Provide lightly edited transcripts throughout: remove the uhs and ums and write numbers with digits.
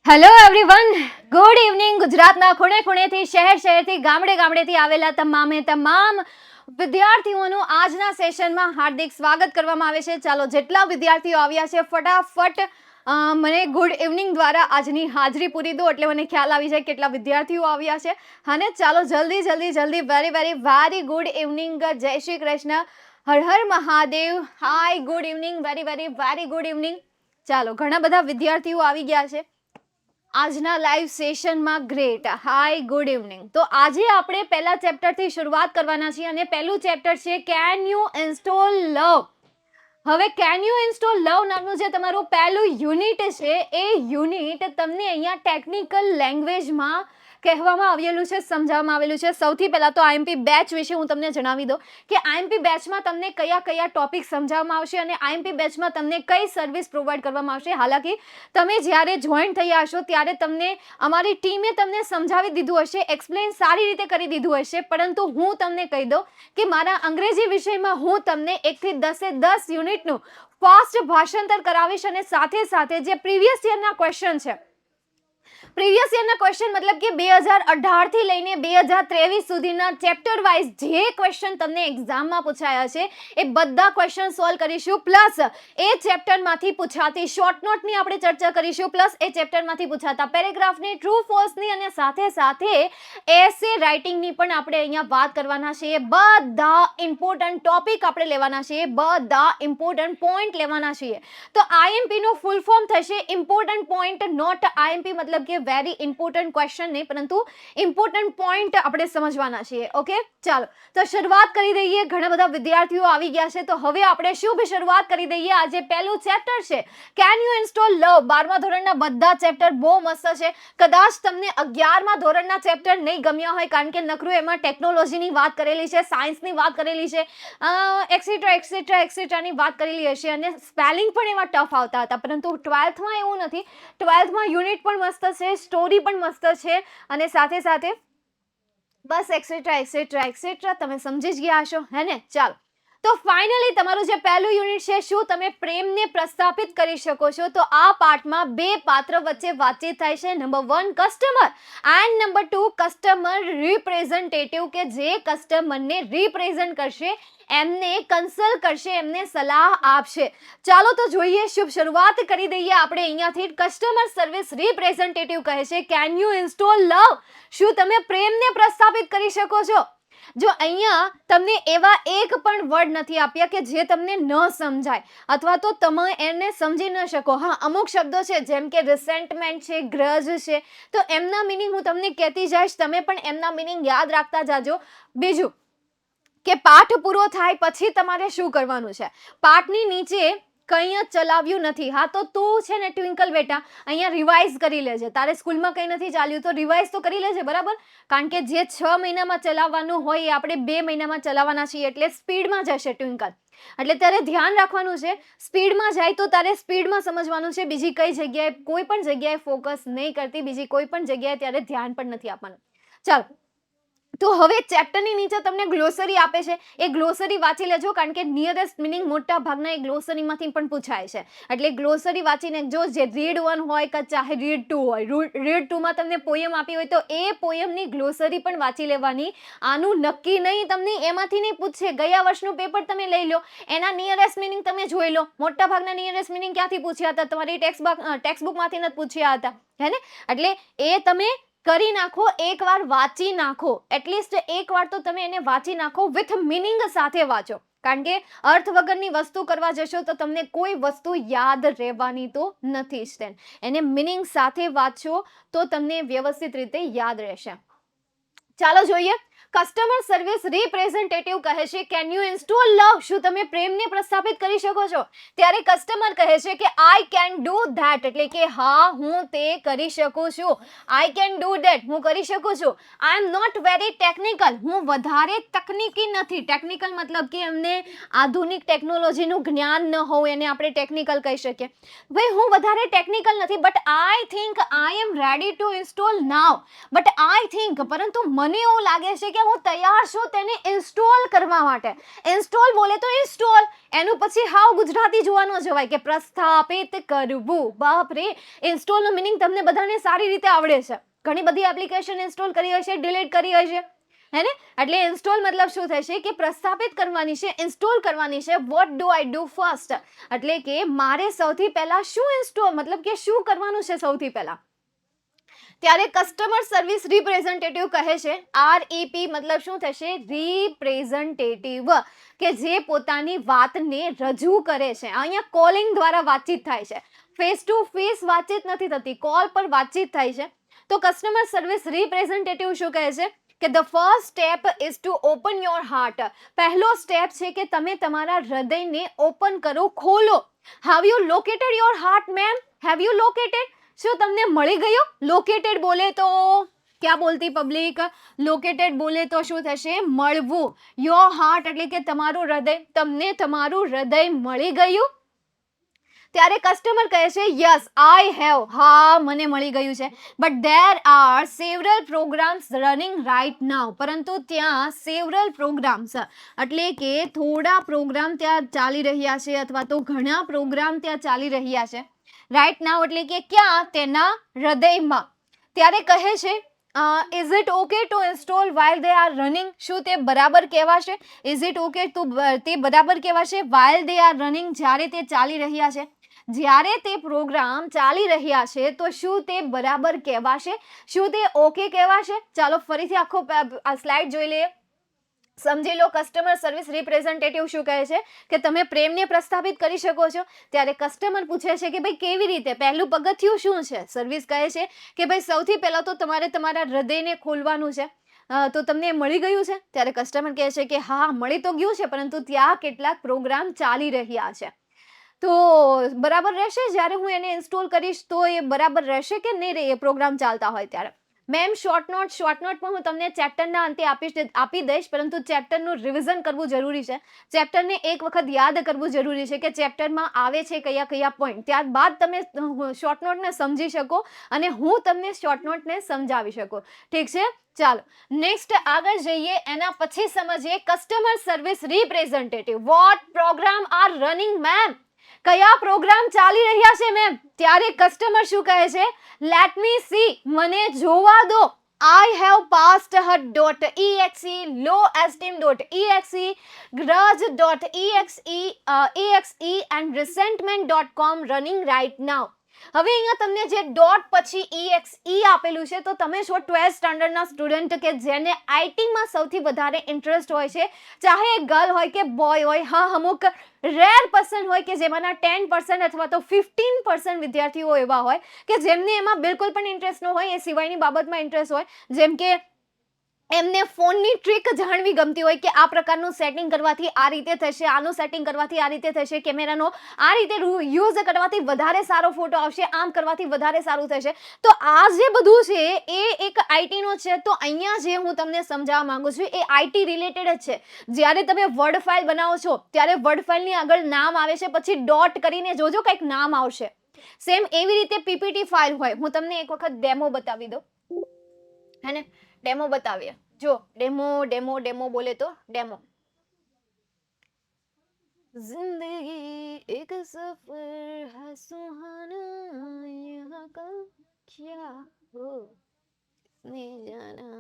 Hello everyone, good evening. ગુજરાતના ખૂણે ખૂણેથી, શહેર શહેરથી, ગામડે ગામડેથી આવેલા તમામ વિદ્યાર્થીઓનું આજના સેશનમાં હાર્દિક સ્વાગત કરવામાં આવે છે. ચાલો, જેટલા વિદ્યાર્થીઓ આવ્યા છે ફટાફટ મને ગુડ ઇવનિંગ દ્વારા આજની હાજરી પૂરી દો, એટલે મને ખ્યાલ આવી જાય કેટલા વિદ્યાર્થીઓ આવ્યા છે. અને ચાલો જલ્દી વેરી ગુડ ઇવનિંગ. જય Shri Krishna, Har Har Mahadev. Hi, good evening, very good evening. ચાલો, ઘણા બધા વિદ્યાર્થીઓ આવી ગયા છે આજના લાઈવ સેશનમાં. ગ્રેટ. હાય, ગુડ ઇવનિંગ. તો આજે આપણે પહેલા ચેપ્ટરથી શરૂઆત કરવાના છીએ અને પહેલું ચેપ્ટર છે કેન યુ ઇન્સ્ટોલ લવ. હવે કેન યુ ઇન્સ્ટોલ લવ નામનું જે તમારું પહેલું યુનિટ છે, એ યુનિટ તમને અહીંયા ટેકનિકલ લેંગ્વેજમાં કહેવામાં આવેલું છે, સમજાવવામાં આવેલું છે. સૌથી પહેલાં તો આઈએમપી બેચ વિશે હું તમને જણાવી દઉં કે આઈએમપી બેચમાં તમને કયા ટોપિક સમજાવવામાં આવશે અને આઈએમપી બેચમાં તમને કઈ સર્વિસ પ્રોવાઈડ કરવામાં આવશે. હાલાકી તમે જ્યારે જોઈન થયા હશો ત્યારે તમને અમારી ટીમે તમને સમજાવી દીધું હશે, એક્સપ્લેન સારી રીતે કરી દીધું હશે, પરંતુ હું તમને કહી દઉં કે મારા અંગ્રેજી વિષયમાં હું તમને 1 થી 10 યુનિટનું ફાસ્ટ ભાષાંતર કરાવીશ અને સાથે જે પ્રીવિયસ યરના ક્વેશ્ચન છે, પ્રીવિયસ યરના ક્વેશ્ચન મતલબ કે 2018 થી લઈને 2023 સુધીના ચેપ્ટર વાઇઝ જે ક્વેશ્ચન તમને એક્ઝામમાં પૂછાયા છે એ બધા ક્વેશ્ચન સોલ્વ કરીશું. પ્લસ એ ચેપ્ટરમાંથી પૂછાતી શોર્ટ નોટની આપણે ચર્ચા કરીશું, પ્લસ એ ચેપ્ટરમાંથી પૂછાતા પેરેગ્રાફની, ટ્રુ ફોલ્સની અને સાથે એસે રાઇટિંગની પણ આપણે અહીંયા વાત કરવાના છીએ. બધા ઇમ્પોર્ટન્ટ ટોપિક આપણે લેવાના છીએ, બધા ઇમ્પોર્ટન્ટ પોઈન્ટ લેવાના છીએ. તો આઈએમપી નું ફૂલ ફોર્મ થશે ઇમ્પોર્ટન્ટ પોઈન્ટ, નોટ આઈએમપી મતલબ કે વેરી ઇમ્પોર્ટન્ટ ક્વેશ્ચન નહીં, પરંતુ ઇમ્પોર્ટન્ટ પોઈન્ટ આપણે સમજવાના છીએ. ઓકે, ચાલો તો શરૂઆત કરી દઈએ. ઘણા બધા વિદ્યાર્થીઓ આવી ગયા છે, તો હવે આપણે શુભ શરૂઆત કરી દઈએ. આજે પહેલું ચેપ્ટર છે કેન યુ ઇન્સ્ટોલ લવ. 12મા ધોરણના બધા ચેપ્ટર બહુ મસ્ત છે. કદાચ તમને 11મા ધોરણના ચેપ્ટર નહીં ગમ્યા હોય, કારણ કે નકરું એમાં ટેકનોલોજીની વાત કરેલી છે, સાયન્સની વાત કરેલી છે, એક્સેટ્રાની વાત કરેલી હશે અને સ્પેલિંગ પણ એવા ટફ આવતા હતા. પરંતુ 12થમાં એવું નથી. 12થમાં યુનિટ પણ મસ્ત છે, સ્ટોરી પણ મસ્ત છે અને સાથે બસ એક્સેટ્રા તમે સમજી જ ગયા હશો, હે ને? ચાલો, તો ફાઇનલી તમારું જે પહેલું યુનિટ છે, શું તમે પ્રેમને પ્રસ્થાપિત કરી શકો છો? તો આ પાર્ટમાં 2 પાત્ર વચ્ચે વાતચીત થાય છે. Number 1 customer and number 2 customer representative, કે જે કસ્ટમરને રિપ્રેઝેન્ટ કરશે, એમને કન્સલ્ટ કરશે, એમને સલાહ આપશે. ચાલો તો જોઈએ, શુભ શરૂઆત કરી દઈએ આપણે અહીંયાથી. કસ્ટમર સર્વિસ રિપ્રેઝેન્ટેટિવ કહે છે કેન યુ ઇન્સ્ટોલ લવ. શું તમે પ્રેમને પ્રસ્થાપિત કરી શકો છો? જો અહીંયા તમને એવા એક પણ વર્ડ નથી આપ્યા કે જે તમને ન સમજાય અથવા તો તમે એને સમજી ન શકો. હા, અમુક શબ્દો છે જેમ કે રિસેન્ટમેન્ટ છે, ગ્રજ છે, તો એમના મિનિંગ હું તમને કહેતી જઈશ, તમે પણ એમના મિનિંગ યાદ રાખતા જાજો. બીજું કે પાઠ પૂરો થાય પછી તમારે શું કરવાનું છે. પાઠની નીચે કંઈ જ ચલાવ્યું નથી. હા, તો તું છે ને ટ્વિંકલ બેટા, અહીંયા રિવાઇઝ કરી લેજે. તારે સ્કૂલમાં કંઈ નથી ચાલ્યું તો રિવાઇઝ તો કરી લેજે, બરાબર? કારણ કે જે 6 મહિનામાં ચલાવવાનું હોય એ આપણે 2 મહિનામાં ચલાવવાના છીએ, એટલે સ્પીડમાં જશે ટ્વિંકલ. એટલે તારે ધ્યાન રાખવાનું છે, સ્પીડમાં જાય તો તારે સ્પીડમાં સમજવાનું છે. બીજી કઈ જગ્યાએ, કોઈ પણ જગ્યાએ ફોકસ નહીં કરતી, બીજી કોઈ પણ જગ્યાએ ત્યારે ધ્યાન પણ નથી આપવાનું. ચાલો, તો હવે ચેપ્ટરની નીચે તમને ગ્લોસરી આપે છે, એ ગ્લોસરી વાંચી લેજો, કારણ કે નિયરેસ્ટ મિનિંગ મોટા ભાગના એ ગ્લોસરીમાંથી પણ પૂછાય છે. એટલે ગ્લોસરી વાંચીને જો, જે રીડ 1 હોય કે ચાહે રીડ 2 હોય, રીડ 2માં તમને પોયમ આપી હોય તો એ પોયમની ગ્લોસરી પણ વાંચી લેવાની. આનું નક્કી નહીં તમને એમાંથી નહીં પૂછશે. ગયા વર્ષનું પેપર તમે લઈ લો, એના નિયરેસ્ટ મિનિંગ તમે જોઈ લો. મોટા ભાગના નિયરેસ્ટ મિનિંગ ક્યાંથી પૂછ્યા હતા? તમારી ટેક્સ્ટબુકમાંથી નથી પૂછ્યા હતા, હે ને? એટલે એ તમે કરી નાખો, એકવાર વાંચી નાખો. એટલીસ્ટ એકવાર તો તમે એને વાંચી નાખો, વિથ મિનિંગ સાથે વાંચો, કારણ કે અર્થ વગરની વસ્તુ કરવા જશો તો તમને કોઈ વસ્તુ યાદ રહેવાની તો નથી જ. એને મિનિંગ સાથે વાંચો તો તમને વ્યવસ્થિત રીતે યાદ રહેશે. ચાલો જોઈએ. કસ્ટમર સર્વિસ રિપ્રેઝેન્ટેટિવ કહે છે કેન યુ ઇન્સ્ટોલ લવ. શું તમે પ્રેમને પ્રસ્થાપિત કરી શકો છો? ત્યારે કસ્ટમર કહે છે કે આઈ કેન ડુ ધેટ, એટલે કે હા, હું તે કરી શકું છું. આઈ કેન ડુ ધેટ, હું કરી શકું છું. આઈ એમ નોટ વેરી ટેકનિકલ, હું વધારે તકનીકી નથી. ટેકનિકલ મતલબ કે એમને આધુનિક ટેકનોલોજીનું જ્ઞાન ન હોય, એને આપણે ટેકનિકલ કહી શકીએ. ભાઈ, હું વધારે ટેકનિકલ નથી, but I think I am ready to install now. But I think, પરંતુ મને એવું લાગે છે કે પ્રોગ્રામો તૈયાર છો તેને ઇન્સ્ટોલ કરવા માટે. ઇન્સ્ટોલ બોલે તો ઇન્સ્ટોલ, એનું પછી હાવ ગુજરાતી જોવાનું જવાય કે પ્રસ્થાપિત કરવું. બાપ રે, ઇન્સ્ટોલનો મિનિંગ તમને બધાને સારી રીતે આવડે છે. ઘણી બધી એપ્લિકેશન ઇન્સ્ટોલ કરી હશે, ડિલીટ કરી હશે, હે ને? એટલે ઇન્સ્ટોલ મતલબ શું થશે કે પ્રસ્થાપિત કરવાની છે, ઇન્સ્ટોલ કરવાની છે. What do I do first, એટલે કે મારે સૌથી પહેલા શું ઇન્સ્ટોલ મતલબ કે શું કરવાનું છે સૌથી પહેલા. ત્યારે કસ્ટમર સર્વિસ રિપ્રેઝેન્ટેટિવ કહે છે, REP મતલબ શું થશે? રિપ્રેઝેન્ટેટિવ, કે જે પોતાની વાતને રજૂ કરે છે. અહીંયા કોલિંગ દ્વારા વાતચીત થાય છે, ફેસ ટુ ફેસ વાતચીત નથી થતી, કોલ પર વાતચીત થાય છે. તો કસ્ટમર સર્વિસ રિપ્રેઝેન્ટેટિવ શું કહે છે કે the first step is to open your heart. પહેલો સ્ટેપ છે કે તમે તમારા હૃદયને ઓપન કરો, ખોલો. Have you located your heart ma'am? Have you located? શું તમને મળી ગયું? લોકેટેડ બોલે તો ક્યાં બોલતી પબ્લિક? લોકેટેડ બોલે તો શું થશે? મળવું. યોર હાર્ટ એટલે કે તમારું હૃદય. તમને તમારું હૃદય મળી ગયું? ત્યારે કસ્ટમર કહે છે યસ આઈ હેવ, હા મને મળી ગયું છે. But there are several programs running right now, પરંતુ ત્યાં સેવરલ પ્રોગ્રામ્સ એટલે કે થોડા પ્રોગ્રામ ત્યાં ચાલી રહ્યા છે, અથવા તો ઘણા પ્રોગ્રામ ત્યાં ચાલી રહ્યા છે. રાઇટ નાઉ એટલે કે ક્યાં? તેના હૃદયમાં. ત્યારે કહે છે is it okay two install while they are running? શું તે બરાબર કહેવાશે? ઇઝ ઇટ ઓકે તે બરાબર કહેવાશે વાઇલ દે આર રનિંગ, જ્યારે તે ચાલી રહ્યા છે? જ્યારે તે પ્રોગ્રામ ચાલી રહ્યા છે તો શું તે બરાબર કહેવાશે? શું તે ઓકે કહેવાશે? ચાલો ફરીથી આખો સ્લાઇડ જોઈ લઈએ, સમજી લો. કસ્ટમર સર્વિસ રિપ્રેઝેન્ટેટિવ શું કહે છે કે તમે પ્રેમને પ્રસ્થાપિત કરી શકો છો. ત્યારે કસ્ટમર પૂછે છે કે ભાઈ કેવી રીતે, પહેલું પગથિયું શું છે? સર્વિસ કહે છે કે ભાઈ સૌથી પહેલા તો તમારે તમારા હૃદયને ખોલવાનું છે. તો તમને મળી ગયું છે? ત્યારે કસ્ટમર કહે છે કે હા મળી તો ગયું છે, પરંતુ ત્યાં કેટલાક પ્રોગ્રામ ચાલી રહ્યા છે. તો બરાબર રહેશે જ્યારે હું એને ઇન્સ્ટોલ કરીશ તો એ બરાબર રહેશે કે નહીં રહે એ પ્રોગ્રામ ચાલતા હોય ત્યારે? મેમ શોર્ટ નોટ પણ હું તમને ચેપ્ટરના અંતે આપી દઈશ, પરંતુ ચેપ્ટરનું રિવિઝન કરવું જરૂરી છે. ચેપ્ટરને એક વખત યાદ કરવું જરૂરી છે કે ચેપ્ટરમાં આવે છે કયા કયા પોઈન્ટ. ત્યારબાદ તમે શોર્ટ નોટને સમજી શકો અને હું તમને શોર્ટ નોટને સમજાવી શકું. ઠીક છે, ચાલો નેક્સ્ટ આગળ જઈએ. એના પછી સમજીએ customer service representative. What program are running ma'am? કયા પ્રોગ્રામ ચાલી રહ્યા છે મેમ? ત્યારે કસ્ટમર શું કહે છે? લેટ મી સી, મને જોવા દો. I have passed her.exe, lowesteem.exe, grudge.exe, and resentment.com running right now. હવે અહીંયા તમને જે ડોટ પછી exe આપેલું છે, તો તમે છો 12th સ્ટાન્ડર્ડના સ્ટુડન્ટ કે જેને આઈટીમાં સૌથી વધારે ઇન્ટરેસ્ટ હોય છે, ચાહે ગર્લ હોય કે બોય હોય. હા, અમુક રેર પર્સન હોય કે જેમાંના 10% અથવા તો 15% વિદ્યાર્થીઓ એવા હોય કે જેમને એમાં બિલકુલ પણ ઇન્ટરેસ્ટ ન હોય, એ સિવાયની બાબતમાં ઇન્ટરેસ્ટ હોય. જેમ કે એમને ફોનની ટ્રીક જાણવી ગમતી હોય કે આ પ્રકારનું સેટિંગ કરવાથી આ રીતે થશે, આનું સેટિંગ કરવાથી આ રીતે થશે, કેમેરાનો આ રીતે યુઝ કરવાથી વધારે સારો ફોટો આવશે, આમ કરવાથી વધારે સારું થશે. તો આ જે બધું છે એ એક આઈટીનો છે. તો અહીંયા જે હું તમને સમજાવવા માંગુ છું એ આઈટી રિલેટેડ જ છે. જ્યારે તમે વર્ડ ફાઇલ બનાવો છો ત્યારે વર્ડ ફાઇલની આગળ નામ આવે છે, પછી ડોટ કરીને જોજો કંઈક નામ આવશે. સેમ એવી રીતે પીપીટી ફાઇલ હોય. હું તમને એક વખત ડેમો બતાવી દઉં, હે ને? ડેમો બતાવીએ. જો ડેમો બોલે તો ડેમો. जिंदगी एक सफर है सुहाना, यहाँ का क्या हो इसने जाना.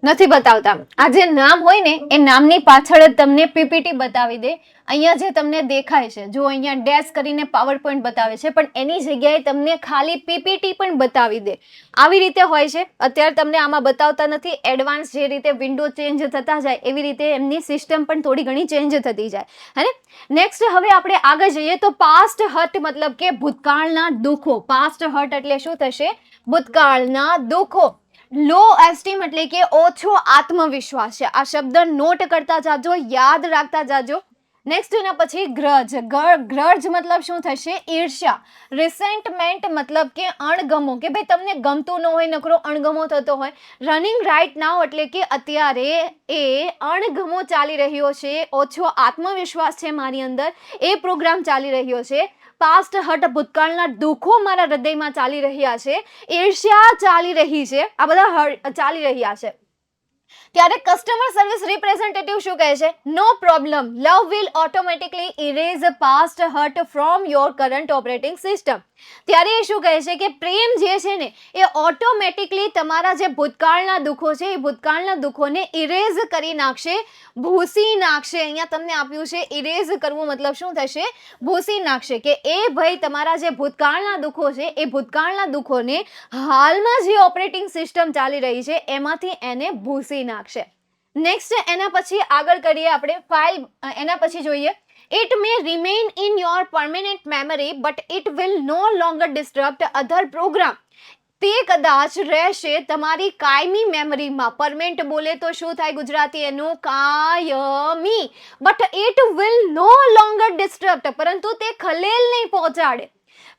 નથી બતાવતા. આ જે નામ હોય ને એ નામની પાછળ જ તમને પીપીટી બતાવી દે. અહીંયા જે તમને દેખાય છે, જો અહીંયા ડેશ કરીને પાવર પોઈન્ટ બતાવે છે, પણ એની જગ્યાએ તમને ખાલી પીપીટી પણ બતાવી દે. આવી રીતે હોય છે. અત્યારે તમને આમાં બતાવતા નથી. એડવાન્સ જે રીતે વિન્ડો ચેન્જ થતા જાય એવી રીતે એમની સિસ્ટમ પણ થોડી ઘણી ચેન્જ થતી જાય, હે ને? નેક્સ્ટ હવે આપણે આગળ જઈએ તો પાસ્ટ હર્ટ મતલબ કે ભૂતકાળના દુઃખો. પાસ્ટ હર્ટ એટલે શું થશે? ભૂતકાળના દુઃખો. લો એસ્ટીમ એટલે કે ઓછો આત્મવિશ્વાસ છે. આ શબ્દ નોટ કરતા જાજો, યાદ રાખતા જાજો. નેક્સ્ટ એના પછી ગ્રજ. ગ્રજ મતલબ શું થશે? ઈર્ષ્યા. રિસેન્ટમેન્ટ મતલબ કે અણગમો, કે ભાઈ તમને ગમતું ન હોય, નકરો અણગમો થતો હોય. રનિંગ રાઇટ નાઉ એટલે કે અત્યારે એ અણગમો ચાલી રહ્યો છે, ઓછો આત્મવિશ્વાસ છે મારી અંદર, એ પ્રોગ્રામ ચાલી રહ્યો છે. પાસ્ટ હર્ટ, ભૂતકાળના દુઃખો મારા હૃદયમાં ચાલી રહ્યા છે, ઈર્ષ્યા ચાલી રહી છે, આ બધા ચાલી રહ્યા છે. ત્યારે કસ્ટમર સર્વિસ રિપ્રેઝેન્ટેટિવ શું કહે છે? No problem, love will automatically erase past hurt from your current operating system. ત્યારે એ શું કહે છે કે પ્રેમ જે છે ને એ ઓટોમેટિકલી તમારા જે ભૂતકાળના દુઃખો છે એ ભૂતકાળના દુઃખોને ઇરેઝ કરી નાખશે, ભૂસી નાખશે. અહીંયા તમને આપ્યું છે ઇરેઝ કરવું, મતલબ શું થશે? ભૂસી નાખશે. કે એ ભાઈ તમારા જે ભૂતકાળના દુઃખો છે એ ભૂતકાળના દુઃખોને હાલમાં જે ઓપરેટિંગ સિસ્ટમ ચાલી રહી છે એમાંથી એને ભૂસી નાખશે. નેક્સ્ટ એના પછી આગળ કરીએ આપણે ફાઇલ. એના પછી જોઈએ It may remain in your permanent memory, but it will no longer disrupt other program. તે કદાચ રહેશે તમારી કાયમી મેમરીમાં. પરમેનન્ટ બોલે તો શું થાય ગુજરાતી એનું? કાયમી. But it will no longer disturb, પરંતુ તે ખલેલ નહીં પહોંચાડે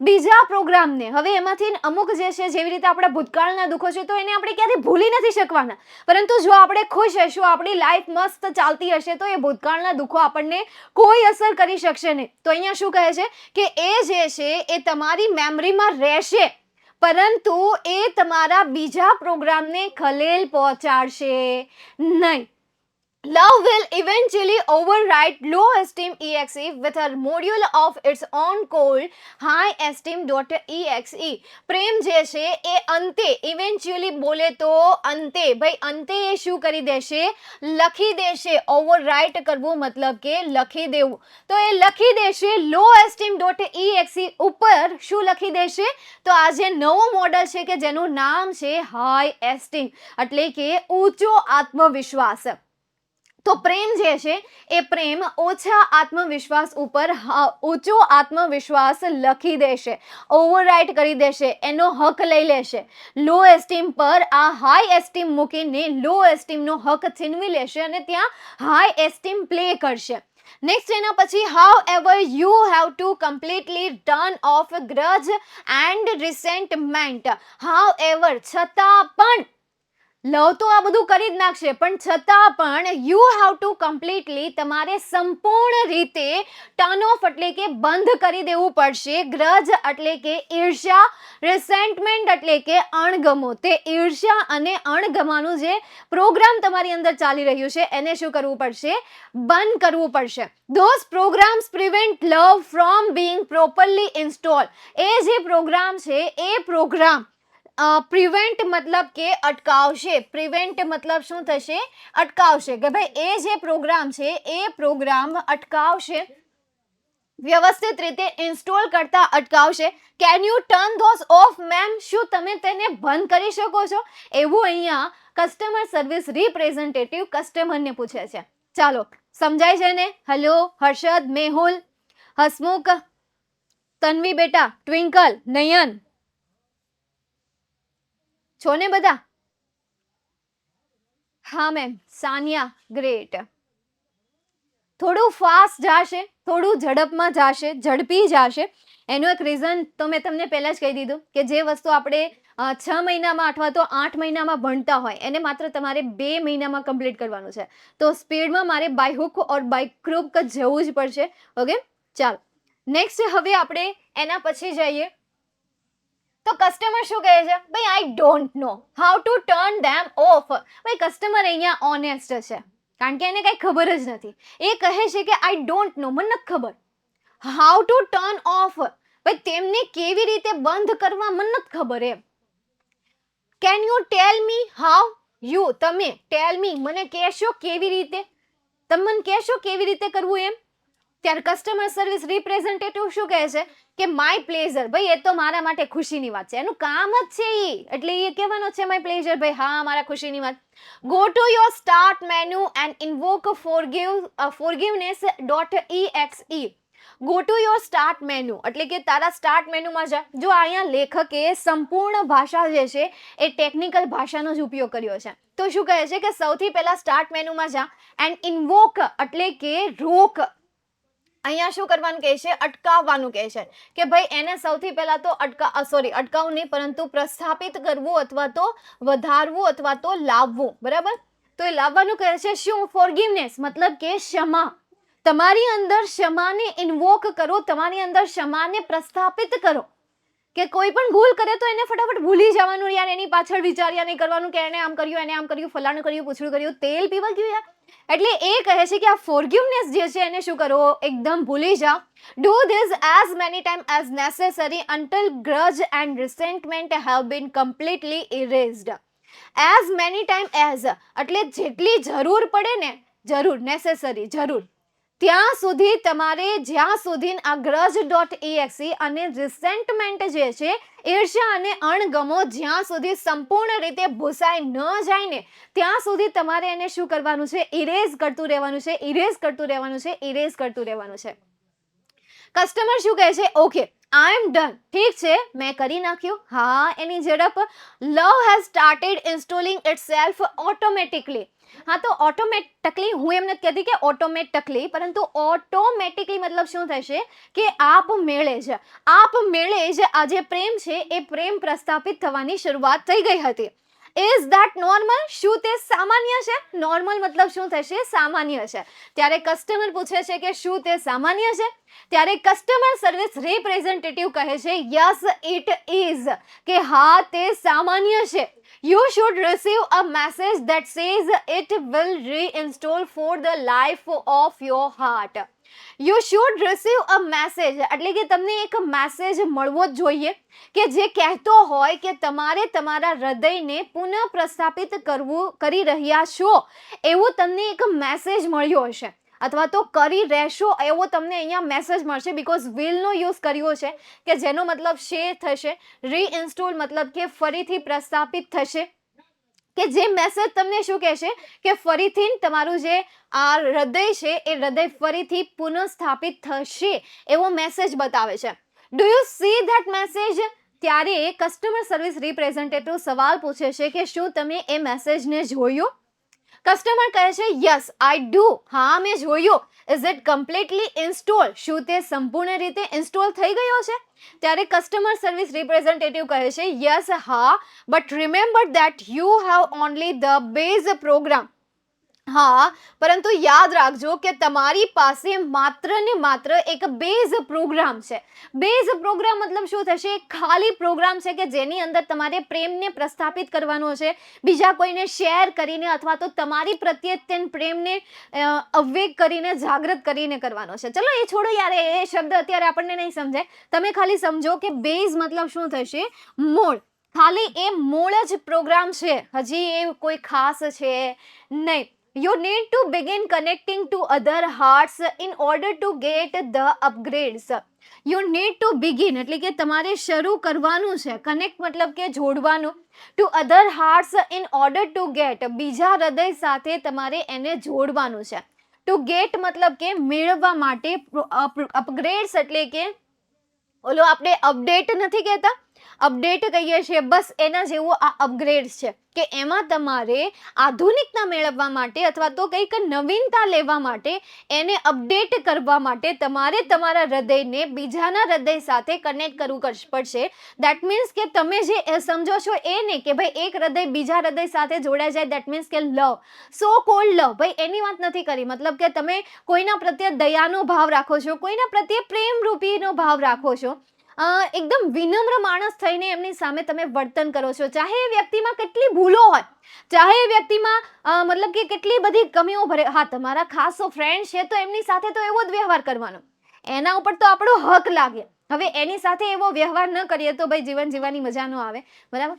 બીજા પ્રોગ્રામને. હવે એમાંથી અમુક જે છે, જેવી રીતે આપણા ભૂતકાળના દુઃખો છે, તો એને આપણે ક્યારેય ભૂલી નથી શકવાના. પરંતુ જો આપણે ખુશ હશું, આપણી લાઈફ મસ્ત ચાલતી હશે, તો એ ભૂતકાળના દુઃખો આપણને કોઈ અસર કરી શકશે નહીં. તો અહીંયા શું કહે છે કે એ જે છે એ તમારી મેમરીમાં રહેશે, પરંતુ એ તમારા બીજા પ્રોગ્રામને ખલેલ પહોંચાડશે નહીં. Love will eventually override low esteem exe with a module of its own called high esteem.exe. પ્રેમ જે છે એ અંતે, ઇવેન્ચ્યુઅલી બોલે તો અંતે, ભાઈ અંતે એ શું કરી દેશે? લખી દેશે. ઓવરરાઇટ કરવું મતલબ કે લખી દેવું. તો એ લખી દેશે લો esteem.exe ઉપર. શું લખી દેશે? તો આ જે નવું મોડલ છે કે જેનું નામ છે હાઈ એસ્ટીમ, એટલે કે ઊંચો આત્મવિશ્વાસ. તો પ્રેમ જે છે એ પ્રેમ ઓછા આત્મવિશ્વાસ ઉપર ઊંચો આત્મવિશ્વાસ લખી દેશે, ઓવરરાઇટ કરી દેશે, એનો હક લઈ લેશે. લો એસ્ટીમ પર આ હાઈ એસ્ટીમ મૂકીને લો એસ્ટીમનો હક છીનવી લેશે અને ત્યાં હાઈ એસ્ટીમ પ્લે કરશે. નેક્સ્ટ એના પછી however you have to completely turn off grudge and resentment. However, છતાં પણ, લવ તો આ બધું કરી જ નાખશે, પણ છતાં પણ યુ હેવ ટુ કમ્પ્લીટલી, તમારે સંપૂર્ણ રીતે ટર્ન ઓફ એટલે કે બંધ કરી દેવું પડશે. ગ્રજ એટલે કે ઈર્ષ્યા, રિસેન્ટમેન્ટ એટલે કે અણગમો. તે ઈર્ષ્યા અને અણગમાનું જે પ્રોગ્રામ તમારી અંદર ચાલી રહ્યું છે એને શું કરવું પડશે? બંધ કરવું પડશે. Those programs prevent love from being properly installed. એ જે પ્રોગ્રામ છે એ પ્રોગ્રામ પ્રિવેન્ટ મતલબ કે અટકાવશે. પ્રિવેન્ટ મતલબ શું થશે? અટકાવશે. કે ભાઈ એ જે પ્રોગ્રામ છે એ પ્રોગ્રામ અટકાવશે, વ્યવસ્થિત રીતે ઇન્સ્ટોલ કરતા અટકાવશે. Can U turn those of ma'am? શું તમે તેને બંધ કરી શકો છો? એવું અહીંયા કસ્ટમર સર્વિસ રિપ્રેઝેન્ટેટિવ કસ્ટમરને પૂછે છે. ચાલો સમજાય છે ને? હેલો હર્ષદ, મેહુલ, હસમુખ, તન્વી બેટા, ટ્વિંકલ, નયન, છો ને બધા? હા મેમ. સાનિયા, ગ્રેટ. થોડું ફાસ્ટ જશે, થોડું ઝડપમાં જશે, ઝડપી જશે. એનું એક રીઝન તો મેં તમને પહેલાં જ કહી દીધું કે જે વસ્તુ આપણે 6 મહિનામાં અથવા તો 8 મહિનામાં ભણતા હોય એને માત્ર તમારે 2 મહિનામાં કમ્પ્લીટ કરવાનું છે. તો સ્પીડમાં મારે બાય હુક ઓર બાય ક્રુક જવું જ પડશે. ઓકે, ચાલો નેક્સ્ટ હવે આપણે એના પછી જઈએ. તો કસ્ટમર શું કહે છે? ભાઈ I don't know how to turn them of. ભાઈ કસ્ટમર અહીંયા ઓનેસ્ટ છે, કારણ કે એને કંઈ ખબર જ નથી. એ કહે છે કે આઈ ડોન્ટ નો, મને નથી ખબર. હાઉ ટુ ટર્ન ઓફ, ભાઈ તેમને કેવી રીતે બંધ કરવા મને નથી ખબર એમ. Can you tell me how? You, તમે, ટેલ મી, મને કહેશો કેવી રીતે, તમે મને કહેશો કેવી રીતે કરવું એમ. ત્યારે કસ્ટમર સર્વિસ રિપ્રેઝેન્ટેટિવ શું કહે છે કે માય પ્લેઝર. ભાઈ એ તો મારા માટે ખુશીની વાત છે, એનું કામ જ છે એ, એટલે એ કહેવાનો છે માય પ્લેઝર. ભાઈ હા, મારા ખુશીની વાત. Go to your start menu and invoke forgiveness.exe. Go to your start menu એટલે કે તારા સ્ટાર્ટ મેનુમાં જા. જો અહીંયા લેખકે સંપૂર્ણ ભાષા જે છે એ ટેકનિકલ ભાષાનો જ ઉપયોગ કર્યો છે. તો શું કહે છે કે સૌથી પહેલા સ્ટાર્ટ મેનુમાં જા એન્ડ ઇન્વોક એટલે કે રોક, અહીંયા શું કરવાનું કહે છે? અટકાવવાનું કહે છે કે ભાઈ એને સૌથી પહેલા તો અટકાવવું નહીં, પરંતુ પ્રસ્થાપિત કરવું અથવા તો વધારવું અથવા તો લાવવું, બરાબર? તો એ લાવવાનું કહે છે શું? ફોરગિવનેસ, મતલબ કે ક્ષમા. તમારી અંદર ક્ષમાને ઇન્વોક કરો, તમારી અંદર ક્ષમાને પ્રસ્થાપિત કરો કે કોઈ પણ ભૂલ કરે તો એને ફટાફટ ભૂલી જવાનું યાર, એની પાછળ વિચાર્યા નહીં કરવાનું કે એને આમ કર્યું, એને આમ કર્યું, ફલાણું કર્યું, પૂછડું કર્યું, તેલ પીવા ગયું યાર. એટલે એ કહે છે કે આ ફોરગિવનેસ જે છે એને શું કરો? એકદમ ભૂલી જાઓ. Do this as many time as necessary until grudge and resentment have been completely erased. As many time as એટલે જેટલી જરૂર પડે ને, જરૂર, નેસેસરી, જરૂર, ત્યાં સુધી તમારે, જ્યાં સુધી આ grudge.exe અને રિસેન્ટમેન્ટ જે છે, ઈર્ષ્યા અને અણગમો જ્યાં સુધી સંપૂર્ણ રીતે ભૂસાઈ ન જાય ને, ત્યાં સુધી તમારે એને શું કરવાનું છે? ઇરેઝ કરતું રહેવાનું છે, ઇરેઝ કરતું રહેવાનું છે, ઇરેઝ કરતું રહેવાનું છે. કસ્ટમર શું કહે છે? Okay, I am done. ઠીક છે, મેં કરી નાખ્યું. હા, એની ઝડપ. Love has started installing itself automatically. હા, તો ઓટોમેટિકલી, હું એમ નથી કહેતી કે ઓટોમેટિકલી, પરંતુ ઓટોમેટિકલી મતલબ શું થશે કે આપમેળે જ આ જે પ્રેમ છે એ પ્રેમ પ્રસ્થાપિત થવાની શરૂઆત થઈ ગઈ હતી. Is that normal? શું તે સામાન્ય છે? નોર્મલ મતલબ શું થશે? સામાન્ય છે. ત્યારે કસ્ટમર પૂછે છે કે શું તે સામાન્ય છે? ત્યારે કસ્ટમર સર્વિસ રિપ્રેઝેન્ટેટિવ કહે છે યસ ઇટ ઇઝ, કે હા તે સામાન્ય છે. You should receive a message that says it will reinstall for the life of your heart. You should receive a message એટલે કે તમને એક મેસેજ મળવો જ જોઈએ કે જે કહેતો હોય કે તમારે તમારા હૃદયને પુનઃ પ્રસ્થાપિત કરી રહ્યા છો, એવું તમને એક મેસેજ મળ્યો હશે, અથવા તો કરી રહેશો એવો તમને અહીંયા મેસેજ મળશે. બીકોઝ વિલનો યુઝ કર્યો છે કે જેનો મતલબ થશે રીઇન્સ્ટોલ, મતલબ કે ફરીથી પ્રસ્થાપિત થશે, કે જે મેસેજ તમને શું કહેશે કે ફરીથી તમારું જે આ હૃદય છે એ હૃદય ફરીથી પુનઃસ્થાપિત થશે એવો મેસેજ બતાવે છે. Do you C that message? ત્યારે કસ્ટમર સર્વિસ રિપ્રેઝેન્ટેટિવ સવાલ પૂછે છે કે શું તમે એ મેસેજને જોયું? કસ્ટમર કહે છે યસ આઈ ડુ. હા, મેં જોયું. Is it completely install? શું તે સંપૂર્ણ રીતે ઇન્સ્ટોલ થઈ ગયો છે? ત્યારે કસ્ટમર સર્વિસ રિપ્રેઝેન્ટેટિવ કહે છે યસ, હા, but remember that you have only the base program. હા, પરંતુ યાદ રાખજો કે તમારી પાસે માત્ર ને માત્ર એક બેઝ પ્રોગ્રામ છે. બેઝ પ્રોગ્રામ મતલબ શું થશે? ખાલી પ્રોગ્રામ છે કે જેની અંદર તમારે પ્રેમને પ્રસ્થાપિત કરવાનો છે, બીજા કોઈને શેર કરીને અથવા તો તમારી પ્રત્યે પ્રેમને અવેક કરીને, જાગૃત કરીને કરવાનો છે. ચલો એ છોડો યાર, એ શબ્દ અત્યારે આપણને નહીં સમજાય. તમે ખાલી સમજો કે બેઝ મતલબ શું થશે? મૂળ. ખાલી એ મૂળ જ પ્રોગ્રામ છે, હજી એ કોઈ ખાસ છે નહીં. You need to begin connecting to other hearts in order to get the upgrades. You need to begin એટલે કે તમારે શરૂ કરવાનું છે. કનેક્ટ મતલબ કે જોડવાનું. To other hearts in order to get, બીજા હૃદય સાથે તમારે એને જોડવાનું છે. To get મતલબ કે મેળવવા માટે. અપગ્રેડ્સ એટલે કે ઓલો આપણે અપડેટ નથી કહેતા, અપડેટ કહીએ છીએ, બસ એના જેવું આ અપગ્રેડ છે કે એમાં તમારે આધુનિકતા મેળવવા માટે અથવા તો કંઈક નવીનતા લેવા માટે, એને અપડેટ કરવા માટે તમારે તમારા હૃદયને બીજાના હૃદય સાથે કનેક્ટ કરવું પડશે. દેટ મીન્સ કે તમે જે સમજો છો એ નહીં કે ભાઈ એક હૃદય બીજા હૃદય સાથે જોડાઈ જાય, દેટ મીન્સ કે લવ, સો કોલ્ડ લવ, ભાઈ એની વાત નથી કરી. મતલબ કે તમે કોઈના પ્રત્યે દયાનો ભાવ રાખો છો, કોઈના પ્રત્યે પ્રેમ રૂપીનો ભાવ રાખો છો, એકદમ વિનમ્ર માણસ થઈને એમની સામે તમે વર્તન કરો છો, ચાહે એ વ્યક્તિમાં કેટલી ભૂલો હોય, ચાહે એ વ્યક્તિમાં મતલબ કે કેટલી બધી કમીઓ ભરે. હા, તમારા ખાસ ફ્રેન્ડ છે તો એમની સાથે તો એવો જ વ્યવહાર કરવાનો, એના ઉપર તો આપણો હક લાગે. હવે એની સાથે એવો વ્યવહાર ન કરીએ તો ભાઈ જીવન જીવવાની મજા ન આવે, બરાબર?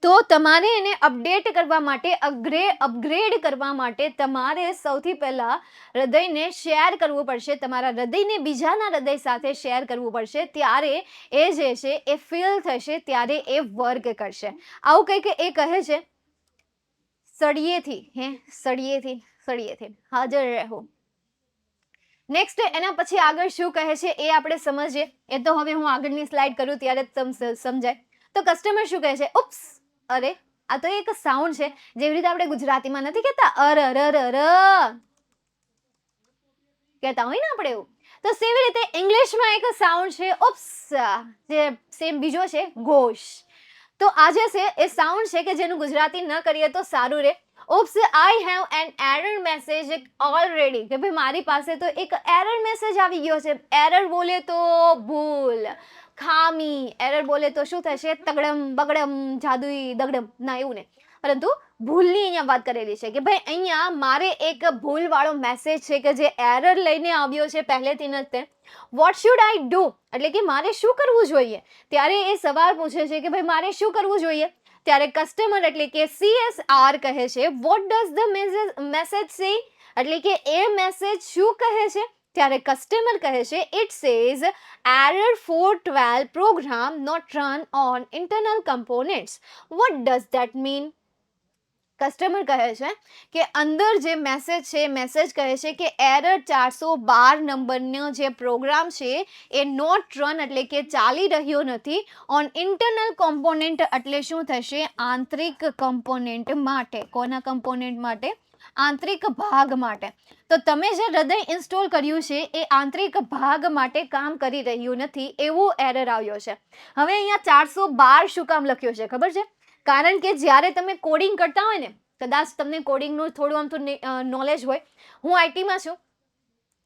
તો તમારે એને અપડેટ કરવા માટે, અપગ્રેડ કરવા માટે તમારે સૌથી પહેલા હૃદયને શેર કરવું પડશે, તમારા હૃદયને બીજાના હૃદય સાથે શેર કરવું પડશે. ત્યારે એ જે છે એ ફીલ થશે, ત્યારે એ વર્ક કરશે. આવું કંઈક એ કહે છે, સળિયેથી હાજર રહેવું. નેક્સ્ટ એના પછી આગળ શું કહે છે એ આપણે સમજીએ. એ તો હવે હું આગળની સ્લાઇડ કરું ત્યારે જ સમજાય. તો કસ્ટમર શું કહે છે? ઉપ્સ, અરે આ તો એક સાઉન્ડ છે, જેવી રીતે આપણે ગુજરાતીમાં નથી કહેતા અર અર અર અર, કહેતા હોય ને આપણે એવું. તો સેવી રીતે ઇંગ્લિશમાં એક સાઉન્ડ છે ઓપ્સ, જે સેમ બીજો છે ઘોષ. તો આ જે છે એ સાઉન્ડ છે કે જેનું ગુજરાતી ન કરીએ તો સારું રહે. Ops, I have an error message already, કે ભાઈ મારી પાસે તો એક એરર મેસેજ આવી ગયો છે. એરર બોલે તો ભૂલ, ખામી. એરર બોલે તો શું થશે? તગડમ બગડમ જાદુઈ દગડમ. ના, એવું નહીં, પરંતુ ભૂલની અહીંયા વાત કરેલી છે કે ભાઈ અહીંયા મારે એક ભૂલવાળો મેસેજ છે કે જે એરર લઈને આવ્યો છે પહેલેથી જ તે. વોટ શુડ આઈ ડુ, એટલે કે મારે શું કરવું જોઈએ. ત્યારે એ સવાલ પૂછે છે કે ભાઈ મારે શું કરવું જોઈએ. ત્યારે કસ્ટમર એટલે કે CSR કહે છે વોટ ડઝ ધ મેસેજ સે, એટલે કે એ મેસેજ શું કહે છે. ત્યારે કસ્ટમર કહે છે it says error 412 program not run on internal components. What does that mean? Customer કહે છે કે અંદર જે મેસેજ છે, મેસેજ કહે છે કે એરર 412 નંબરનો જે પ્રોગ્રામ છે એ નોટ રન, એટલે કે ચાલી રહ્યો નથી ઓન ઇન્ટરનલ કોમ્પોનેન્ટ, એટલે શું થશે? આંતરિક કમ્પોનેન્ટ માટે. કોના કમ્પોનેન્ટ માટે? આંતરિક ભાગ માટે. તો તમે જે હૃદય ઇન્સ્ટોલ કર્યું છે એ આંતરિક ભાગ માટે કામ કરી રહ્યું નથી, એવો એરર આવ્યો છે. હવે અહીંયા 412 શું કામ લખ્યો છે ખબર છે? કારણ કે જ્યારે તમે કોડિંગ કરતા હોય ને, કદાચ તમને કોડિંગનું થોડું આમ તો નોલેજ હોય. હું આઈટીમાં છું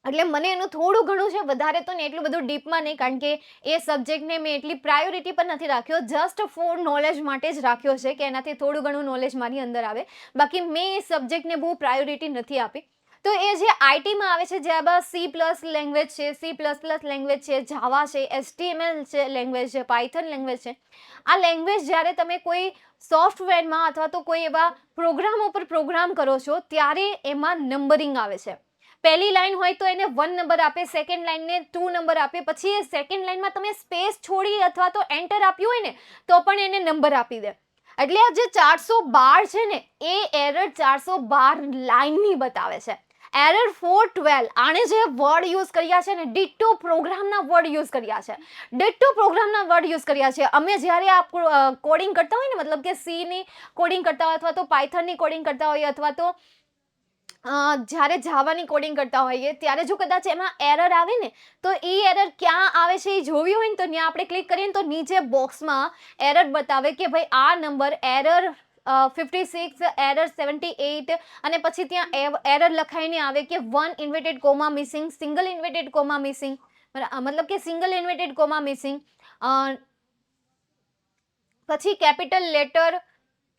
એટલે મને એનું થોડું ઘણું છે, વધારે તો ને એટલું બધું ડીપમાં નહીં, કારણ કે એ સબ્જેક્ટને મેં એટલી પ્રાયોરિટી પર નથી રાખ્યો. જસ્ટ ફોર નોલેજ માટે જ રાખ્યો છે કે એનાથી થોડું ઘણું નોલેજ મારી અંદર આવે. બાકી મેં એ સબ્જેક્ટને બહુ પ્રાયોરિટી નથી આપી. તો એ જે આઈટીમાં આવે છે, જે આ C+ લેંગ્વેજ છે, C++ લેંગ્વેજ છે, જાવા છે, HTML છે લેંગ્વેજ છે, પાયથન લેંગ્વેજ છે. આ લેંગ્વેજ જ્યારે તમે કોઈ સોફ્ટવેરમાં અથવા તો કોઈ એવા પ્રોગ્રામ ઉપર પ્રોગ્રામ કરો છો ત્યારે એમાં નંબરિંગ આવે છે. પહેલી લાઈન હોય તો એને 1 નંબર આપે, સેકન્ડ લાઈનને 2 નંબર આપે, પછી એ સેકન્ડ લાઈનમાં તમે સ્પેસ છોડી અથવા તો એન્ટર આપ્યું હોય ને તો પણ એને નંબર આપી દે. એટલે આ જે 412 છે ને એ એરર 412 લાઈનની બતાવે છે. એરર 412, આણે જે વર્ડ યુઝ કર્યા છે ને, ડિટ્ટો પ્રોગ્રામના વર્ડ યુઝ કર્યા છે. ડિટ્ટો પ્રોગ્રામના વર્ડ યુઝ કર્યા છે. અમે જ્યારે આ કોડિંગ કરતા હોય ને, મતલબ કે Cની કોડિંગ કરતા હોય અથવા તો પાયથનની કોડિંગ કરતા હોઈએ અથવા તો જ્યારે જાવાની કોડિંગ કરતા હોઈએ ત્યારે જો કદાચ એમાં એરર આવે ને તો એ એરર ક્યાં આવે છે એ જોવી હોય ને તો ત્યાં આપણે ક્લિક કરીએ તો નીચે બોક્સમાં એરર બતાવે કે ભાઈ આ નંબર એરર 56, એરર 78, અને પછી ત્યાં એરર લખાઈને આવે કે 1 inverted comma missing, single inverted comma missing, મતલબ કે સિંગલ ઇન્વર્ટેડ કોમા મિસિંગ, પછી કેપિટલ લેટર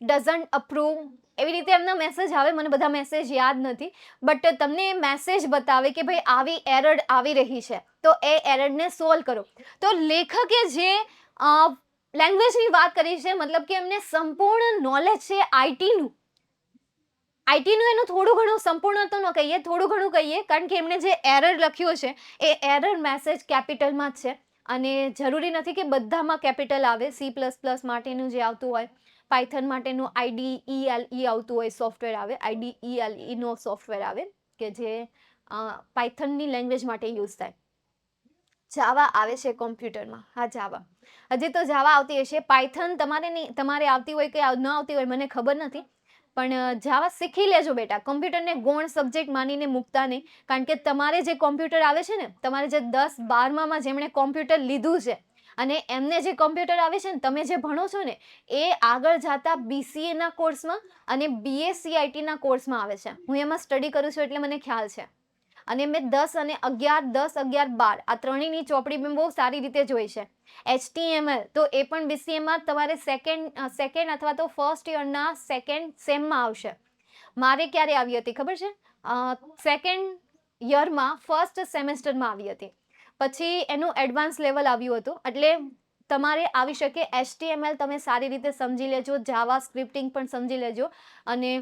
ડઝન્ટ અપ્રૂવ. એવી રીતે એમના મેસેજ આવે. મને બધા મેસેજ યાદ નથી, બટ તમને મેસેજ બતાવે કે ભાઈ આવી એરર આવી રહી છે તો એ એરરને સોલ્વ કરો. તો લેખકે જે લેંગ્વેજની વાત કરી છે, મતલબ કે એમને સંપૂર્ણ નોલેજ છે આઈટીનું. એનું થોડું ઘણું, સંપૂર્ણ તો ન કહીએ, થોડું ઘણું કહીએ, કારણ કે એમણે જે એરર લખ્યો છે એ એરર મેસેજ કેપિટલમાં જ છે. અને જરૂરી નથી કે બધામાં કેપિટલ આવે. C++ માટેનું જે આવતું હોય, પાયથન માટેનું IDELE આવતું હોય, સોફ્ટવેર આવે, IDELE નો સોફ્ટવેર આવે કે જે પાયથનની લેંગ્વેજ માટે યુઝ થાય. જાવા આવે છે કોમ્પ્યુટરમાં. હા, જાવા હજી તો જાવા આવતી હશે. પાયથન તમારે આવતી હોય કે ન આવતી હોય મને ખબર નથી, પણ જાવા શીખી લેજો બેટા. કોમ્પ્યુટરને ગૌણ સબ્જેક્ટ માનીને મૂકતા નહીં, કારણ કે તમારે જે કોમ્પ્યુટર આવે છે ને, તમારે જે 10-12માં જેમણે કોમ્પ્યુટર લીધું છે અને એમને જે કોમ્પ્યુટર આવે છે ને, તમે જે ભણો છો ને એ આગળ જતા BCAના કોર્સમાં અને BSc કોર્સમાં આવે છે. હું એમાં સ્ટડી કરું છું એટલે મને ખ્યાલ છે. અને મેં 10 અને 11, 10, 11, 12 આ ત્રણેયની ચોપડી મેં બહુ સારી રીતે જોઈ છે. HTML તો એ પણ BCAમાં તમારે સેકન્ડ અથવા તો ફર્સ્ટ યરના સેકન્ડ સેમમાં આવશે. મારે ક્યારે આવી હતી ખબર છે? સેકન્ડ યરમાં ફર્સ્ટ સેમેસ્ટરમાં આવી હતી. પછી એનું એડવાન્સ લેવલ આવ્યું હતું. એટલે તમારે આવી શકે. HTML તમે સારી રીતે સમજી લેજો, જાવા સ્ક્રિપ્ટિંગ પણ સમજી લેજો, અને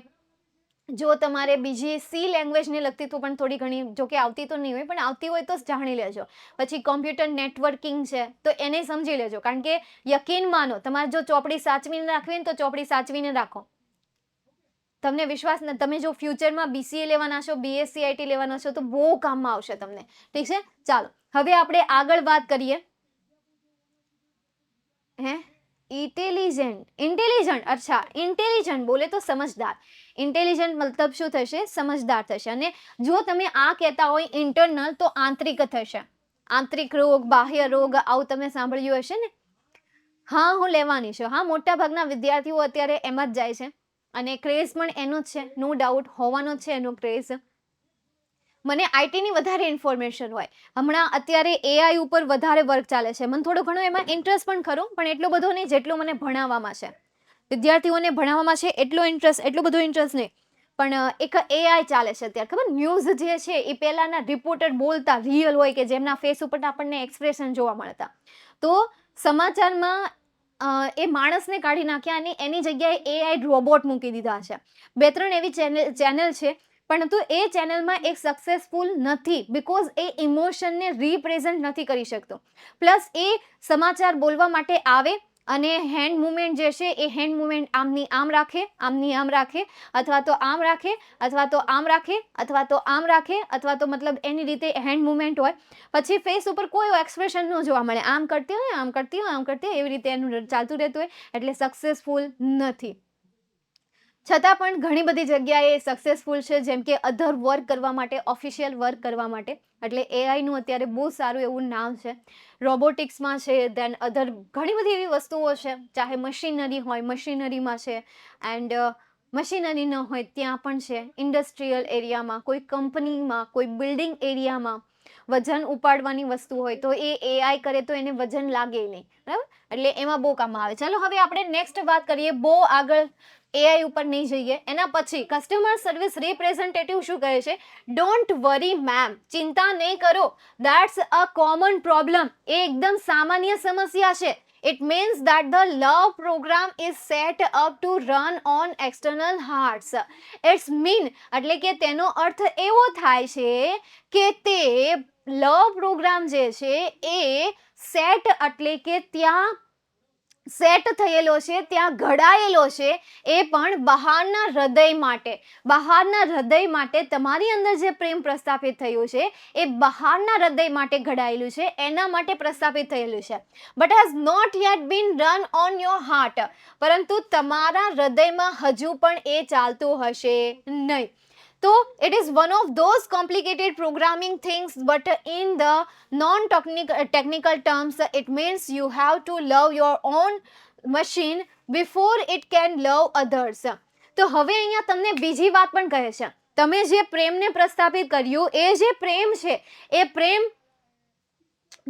જો તમારે બીજી C લેંગ્વેજને લગતી તો પણ થોડી ઘણી, જો કે આવતી તો નહીં હોય પણ આવતી હોય તો જાણી લેજો. પછી કોમ્પ્યુટર નેટવર્કિંગ છે તો એને સમજી લેજો, કારણ કે યકીન માનો, તમારે જો ચોપડી સાચવીને રાખવી ને તો ચોપડી સાચવીને રાખો. તમને વિશ્વાસ ને, તમે જો ફ્યુચરમાં BCA લેવાના છો, BSc IT લેવાના છો તો બહુ કામમાં આવશે તમને. ઠીક છે, ચાલો હવે આપણે આગળ વાત કરીએ. ઇન્ટેલિજન્ટ, અચ્છા ઇન્ટેલિજન્ટ બોલે તો સમજદાર. ઇન્ટેલિજન્ટ મતલબ શું થશે? સમજદાર થશે. અને જો તમે આ કહેતા હોય ઇન્ટરનલ તો આંતરિક થશે. આંતરિક રોગ, બાહ્ય રોગ, આવું તમે સાંભળ્યું હશે ને? હા, હું લેવાની છું. હા, મોટા ભાગના વિદ્યાર્થીઓ અત્યારે એમ જ જાય છે અને ક્રેઝ પણ એનો જ છે, નો ડાઉટ હોવાનો જ છે એનો ક્રેઝ. મને આઈટીની વધારે ઇન્ફોર્મેશન હોય. હમણાં અત્યારે એઆઈ ઉપર વધારે વર્ક ચાલે છે. મને થોડો ઘણો એમાં ઇન્ટરેસ્ટ પણ ખરો, પણ એટલો બધો નહીં જેટલો મને ભણાવવામાં છે. વિદ્યાર્થીઓને ભણાવવામાં છે એટલો બધો ઇન્ટરેસ્ટ નહીં. પણ એક એઆઈ ચાલે છે અત્યારે, ખબર? ન્યૂઝ જે છે એ પહેલાના રિપોર્ટર બોલતા રિયલ હોય કે જેમના ફેસ ઉપર આપણને એક્સપ્રેશન જોવા મળતા. તો સમાચારમાં એ માણસને કાઢી નાખ્યા અને એની જગ્યાએ એઆઈ રોબોટ મૂકી દીધા છે. 2-3 એવી ચેનલ છે, પરંતુ એ ચેનલમાં એક સક્સેસફુલ નથી બિકોઝ એ ઇમોશનને રિપ્રેઝન્ટ નથી કરી શકતો. પ્લસ એ સમાચાર બોલવા માટે આવે અને હેન્ડ મુવમેન્ટ જે છે એ હેન્ડ મુવમેન્ટ આમની આમ રાખે, આમની આમ રાખે, અથવા તો આમ રાખે, અથવા તો આમ રાખે, અથવા તો આમ રાખે, અથવા તો મતલબ એની રીતે હેન્ડ મુવમેન્ટ હોય. પછી ફેસ ઉપર કોઈ એક્સપ્રેશન ન જોવા મળે. આમ કરતી હોય, આમ કરતી હોય, આમ કરતી હોય, એવી રીતે એનું ચાલતું રહેતું હોય, એટલે સક્સેસફુલ નથી. છતાં પણ ઘણી બધી જગ્યાએ સક્સેસફુલ છે, જેમ કે અધર વર્ક કરવા માટે, ઓફિશિયલ વર્ક કરવા માટે. એટલે એઆઈનું અત્યારે બહુ સારું એવું નામ છે. રોબોટિક્સમાં છે, દેન અધર ઘણી બધી એવી વસ્તુઓ છે. ચાહે મશીનરી હોય, મશીનરીમાં છે, એન્ડ મશીનરી ન હોય ત્યાં પણ છે. ઇન્ડસ્ટ્રીયલ એરિયામાં, કોઈ કંપનીમાં, કોઈ બિલ્ડિંગ એરિયામાં વજન ઉપાડવાની વસ્તુ હોય તો એ એઆઈ કરે તો એને વજન લાગે નહીં, બરાબર? એટલે એમાં બહુ કામ આવે. ચાલો હવે આપણે નેક્સ્ટ વાત કરીએ. બહુ આગળ એઆઈ ઉપર નહીં જઈએ. એના પછી કસ્ટમર સર્વિસ રિપ્રેઝેન્ટેટિવ શું કહે છે? ડોન્ટ વરી મેમ, ચિંતા નહીં કરો, દેટ્સ અ કોમન પ્રોબ્લેમ. એ એકદમ સામાન્ય સમસ્યા છે. It means that the love program is set up to run on external hearts. It's mean એટલે કે તેનો અર્થ એવો થાય છે કે તે લવ પ્રોગ્રામ જે છે એ સેટ એટલે કે ત્યાં સેટ થયેલો છે, ત્યાં ઘડાયેલો છે, એ પણ બહારના હૃદય માટે. બહારના હૃદય માટે તમારી અંદર જે પ્રેમ પ્રસ્થાપિત થયું છે એ બહારના હૃદય માટે ઘડાયેલું છે, એના માટે પ્રસ્થાપિત થયેલું છે. But has not yet been run on your heart. પરંતુ તમારા હૃદયમાં હજુ પણ એ ચાલતું હશે નહીં. So it is one of those complicated programming things, but in the non-technical terms, it means you have to love your own machine before it can love others. તો હવે અહીંયા તમને બીજી વાત પણ કહે છે. તમે જે પ્રેમને પ્રસ્થાપિત કર્યું, એ જે પ્રેમ છે, એ પ્રેમ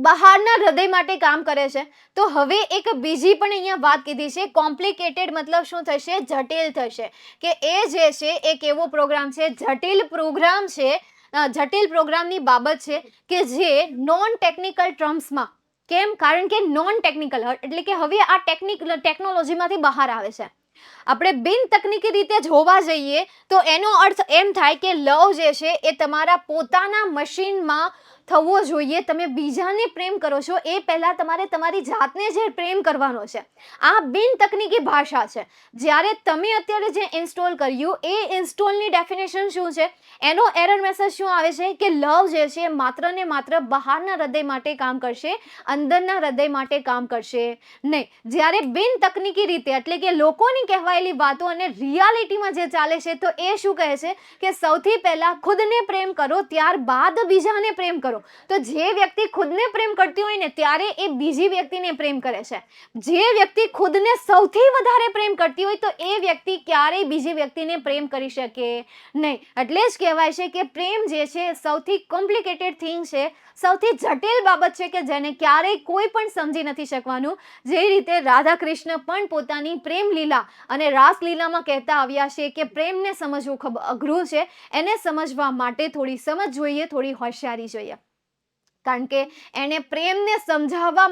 બહારના હૃદય માટે કામ કરે છે. તો હવે એક બીજી પણ અહીંયા વાત કીધી છે. કોમ્પ્લિકેટેડ મતલબ શું થશે? જટિલ થશે. કે એ જે છે એ કેવો પ્રોગ્રામ છે? જટિલ પ્રોગ્રામ છે. જટિલ પ્રોગ્રામની બાબત છે કે જે નોન ટેકનિકલ ટર્મ્સમાં. કેમ? કારણ કે નોન ટેકનિકલ એટલે કે હવે આ ટેકનોલોજીમાંથી બહાર આવે છે. આપણે બિન તકનીકી રીતે જોવા જઈએ તો એનો અર્થ એમ થાય કે લવ જે છે એ તમારા પોતાના મશીનમાં થવો જોઈએ. તમે બીજાને પ્રેમ કરો છો એ પહેલાં તમારે તમારી જાતને જે પ્રેમ કરવાનો છે. આ બિન તકનીકી ભાષા છે. જ્યારે તમે અત્યારે જે ઇન્સ્ટોલ કર્યું એ ઇન્સ્ટોલની ડેફિનેશન શું છે? એનો એરર મેસેજ શું આવે છે કે લવ જે છે માત્ર ને માત્ર બહારના હૃદય માટે કામ કરશે, અંદરના હૃદય માટે કામ કરશે નહીં. જ્યારે બિન તકનીકી રીતે એટલે કે લોકોની કહેવાયેલી વાતો અને રિયાલિટીમાં જે ચાલે છે તો એ શું કહે છે કે સૌથી પહેલા ખુદને પ્રેમ કરો, ત્યારબાદ બીજાને પ્રેમ કરો. તો જે વ્યક્તિ ખુદને પ્રેમ કરતી હોય ને ત્યારે એ બીજી વ્યક્તિને પ્રેમ કરે છે. જે વ્યક્તિ ખુદને સૌથી વધારે પ્રેમ કરતી હોય તો એ વ્યક્તિ ક્યારેય બીજી વ્યક્તિને પ્રેમ કરી શકે નહીં. એટલે જ કહેવાય છે કે પ્રેમ જે છે સૌથી કોમ્પ્લિકેટેડ થિંગ છે, સૌથી જટિલ બાબત છે કે જેને ક્યારેય કોઈ પણ સમજી નથી શકવાનું. જે રીતે રાધા કૃષ્ણ પણ પોતાની પ્રેમ લીલા અને રાસલીલામાં કહેતા આવ્યા છે કે પ્રેમને સમજવું ખૂબ અઘરું છે. એને સમજવા માટે થોડી સમજ જોઈએ, થોડી હોશિયારી જોઈએ. કારણ કે એને પ્રેમને સમજાવવા